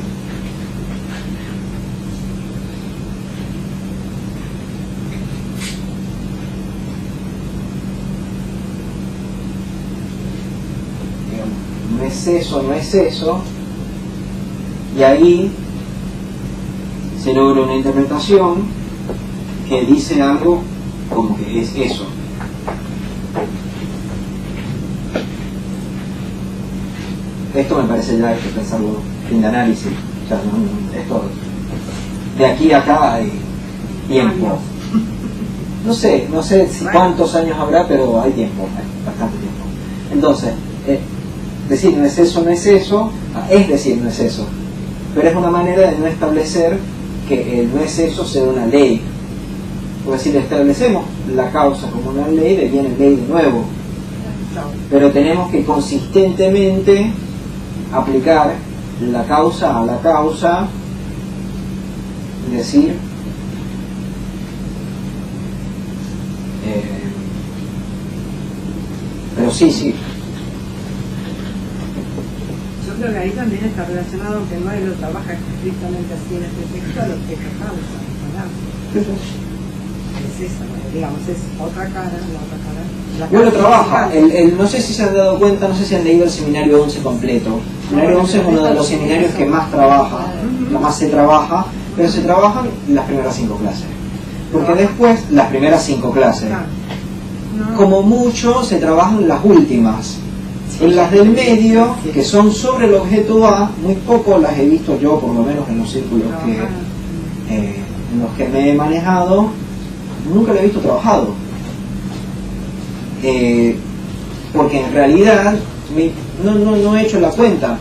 no es eso, no es eso, y ahí se logra una interpretación que dice algo como que es eso. Esto me parece ya hay que pensarlo fin de análisis, o sea, esto de aquí a acá hay tiempo. No sé si cuántos años habrá, pero hay tiempo, hay bastante tiempo. Entonces, decir no es eso, no es eso, es decir no es eso, pero es una manera de no establecer que el no es eso sea una ley, porque si le establecemos la causa como una ley, deviene ley de nuevo, pero tenemos que consistentemente aplicar la causa a la causa y decir pero sí. Yo creo que ahí también está relacionado, aunque no lo trabaja estrictamente así en este texto, a lo que es la causa. Es esa, digamos, es otra cara, la otra cara. No lo trabaja, no sé si se han dado cuenta, no sé si han leído el seminario 11 completo. El seminario 11 es uno de los seminarios que más trabaja, que más se trabaja, pero se trabajan las primeras 5 clases. Porque después, las primeras 5 clases, como mucho se trabajan las últimas. En las del medio, que son sobre el objeto A, muy poco las he visto yo, por lo menos en los círculos en los que me he manejado, nunca lo he visto trabajado. Porque en realidad no he hecho la cuenta,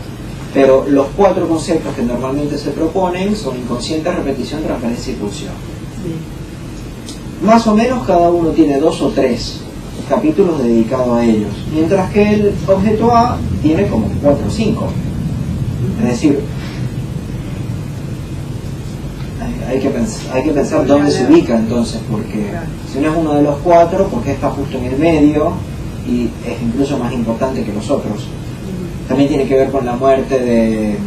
pero los 4 conceptos que normalmente se proponen son inconsciente, repetición, transferencia y pulsión. Más o menos cada uno tiene 2 o 3 capítulos dedicados a ellos, mientras que el objeto A tiene como 4 o 5. Es decir, hay que pensar dónde se ubica entonces, porque si no es uno de los 4, porque está justo en el medio y es incluso más importante que los otros. También tiene que ver con la muerte del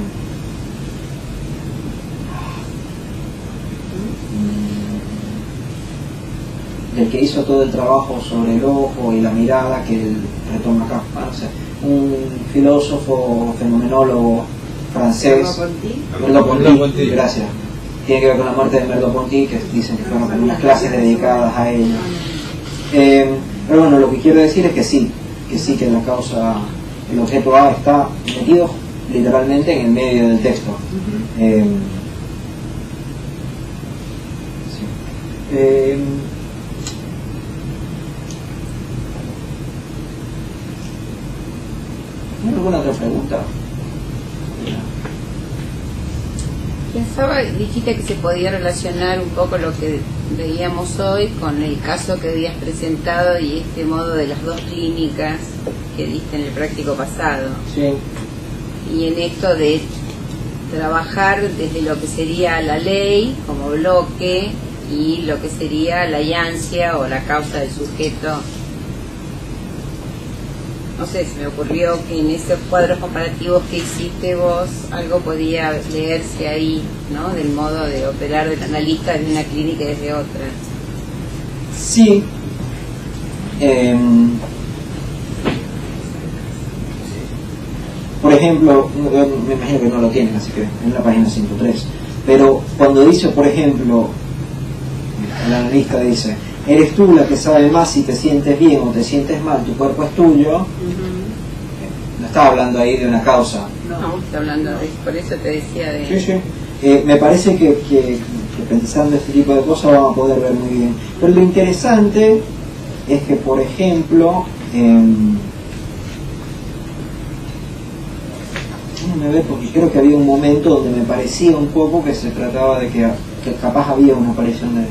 que hizo todo el trabajo sobre el ojo y la mirada, que él retoma acá, no sé, un filósofo fenomenólogo francés, Merleau-Ponty, gracias. Tiene que ver con la muerte de Merleau-Ponty, que dicen que fueron como unas clases dedicadas a ella. Pero bueno, lo que quiero decir es que sí, que la causa, el objeto A está metido literalmente en el medio del texto. ¿Hay alguna otra pregunta? Pensaba, dijiste que se podía relacionar un poco lo que veíamos hoy con el caso que habías presentado y este modo de las 2 clínicas que diste en el práctico pasado. Sí. Y en esto de trabajar desde lo que sería la ley como bloque y lo que sería la yancia o la causa del sujeto. No sé, se me ocurrió que en esos cuadros comparativos que hiciste vos, algo podía leerse ahí, ¿no? Del modo de operar del analista desde una clínica y desde otra. Sí. Por ejemplo, me imagino que no lo tienen, así que en la página 103. Pero cuando dice, por ejemplo, el analista dice: eres tú la que sabe más si te sientes bien o te sientes mal, tu cuerpo es tuyo. no estaba hablando ahí de una causa. No, está hablando de, por eso te decía de... Sí, sí. Me parece que pensando este tipo de cosas vamos a poder ver muy bien. Pero lo interesante es que, por ejemplo, déjame ver, porque creo que había un momento donde me parecía un poco que se trataba de que capaz había una aparición de...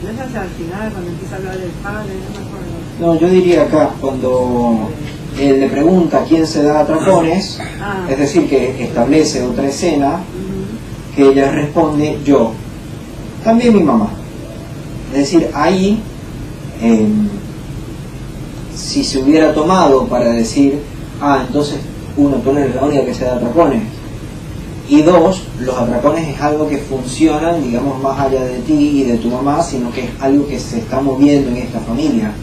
¿No es hacia el final cuando empieza a hablar del padre? No me acuerdo. No, yo diría acá, cuando él le pregunta quién se da atracones, es decir, que establece otra escena, que ella responde yo, también mi mamá. Es decir, ahí, si se hubiera tomado para decir, entonces uno, tú no eres la única que se da atracones, y dos, los atracones es algo que funcionan, digamos, más allá de ti y de tu mamá, sino que es algo que se está moviendo en esta familia.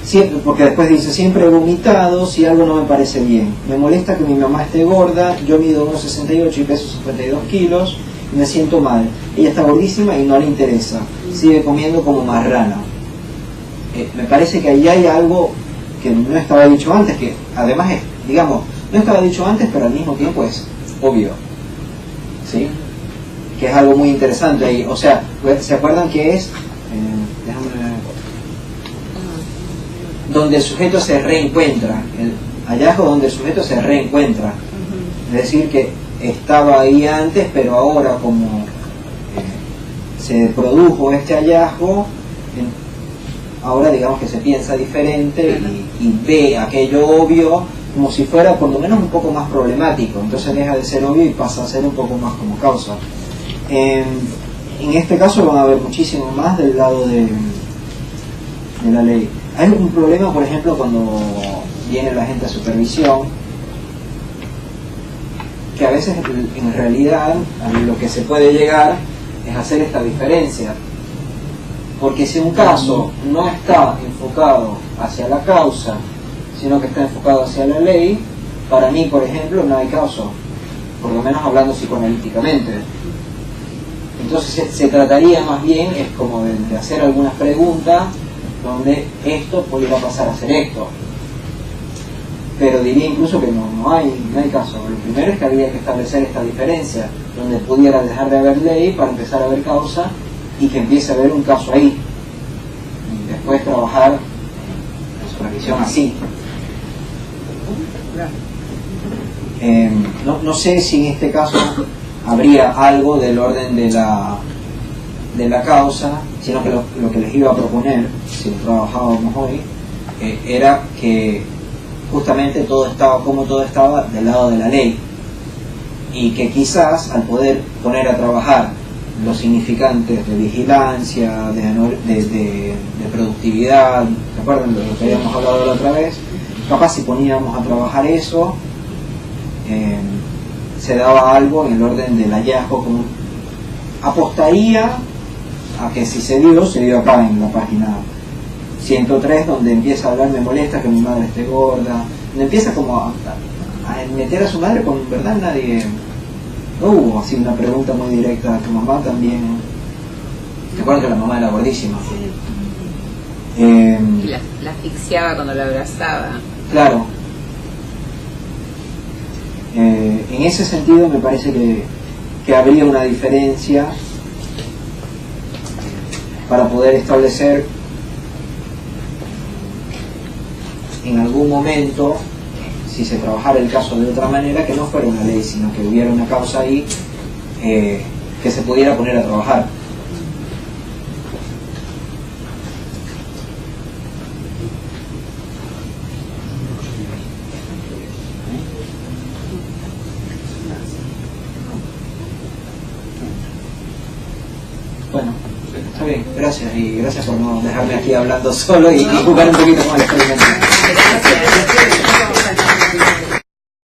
Siempre, porque después dice, siempre he vomitado si algo no me parece bien. Me molesta que mi mamá esté gorda, yo mido 1,68 y peso 52 kilos, y me siento mal. Ella está gordísima y no le interesa. Sigue comiendo como marrana. Me parece que ahí hay algo que no estaba dicho antes, que además es, digamos, no estaba dicho antes, pero al mismo tiempo es obvio, ¿sí? Que es algo muy interesante ahí. O sea, ¿se acuerdan que es? Déjame ver. Donde el sujeto se reencuentra, el hallazgo donde el sujeto se reencuentra. Es decir, que estaba ahí antes, pero ahora como se produjo este hallazgo, ahora digamos que se piensa diferente y ve aquello obvio como si fuera por lo menos un poco más problemático. Entonces deja de ser obvio y pasa a ser un poco más como causa. En este caso van a ver muchísimo más del lado de la ley. Hay un problema, por ejemplo, cuando viene la gente a supervisión, que a veces en realidad a lo que se puede llegar es hacer esta diferencia, porque si un caso no está enfocado hacia la causa, sino que está enfocado hacia la ley, para mí, por ejemplo, no hay caso, por lo menos hablando psicoanalíticamente. Entonces se trataría más bien, es como de hacer algunas preguntas donde esto pudiera pasar a ser esto. Pero diría incluso que no hay caso. Lo primero es que habría que establecer esta diferencia, donde pudiera dejar de haber ley para empezar a haber causa y que empiece a haber un caso ahí. Y después trabajar en supervisión así. No sé si en este caso habría algo del orden de la causa, sino que lo que les iba a proponer, si lo trabajábamos hoy, era que justamente todo estaba del lado de la ley, y que quizás al poder poner a trabajar los significantes de vigilancia, de productividad, ¿se acuerdan de lo que habíamos hablado la otra vez? Capaz si poníamos a trabajar eso, se daba algo en el orden del hallazgo, como apostaría a que si se dio acá en la página 103, donde empieza a hablar, me molesta que mi madre esté gorda, donde empieza como a meter a su madre con verdad nadie, no hubo así una pregunta muy directa a tu mamá también. ¿Te acuerdas que la mamá era gordísima? Y la asfixiaba cuando la abrazaba. Claro. En ese sentido me parece que habría una diferencia para poder establecer en algún momento, si se trabajara el caso de otra manera, que no fuera una ley, sino que hubiera una causa ahí que se pudiera poner a trabajar. Bueno, está bien, gracias, y gracias por no dejarme aquí hablando solo y jugar un poquito con el experimento. Gracias.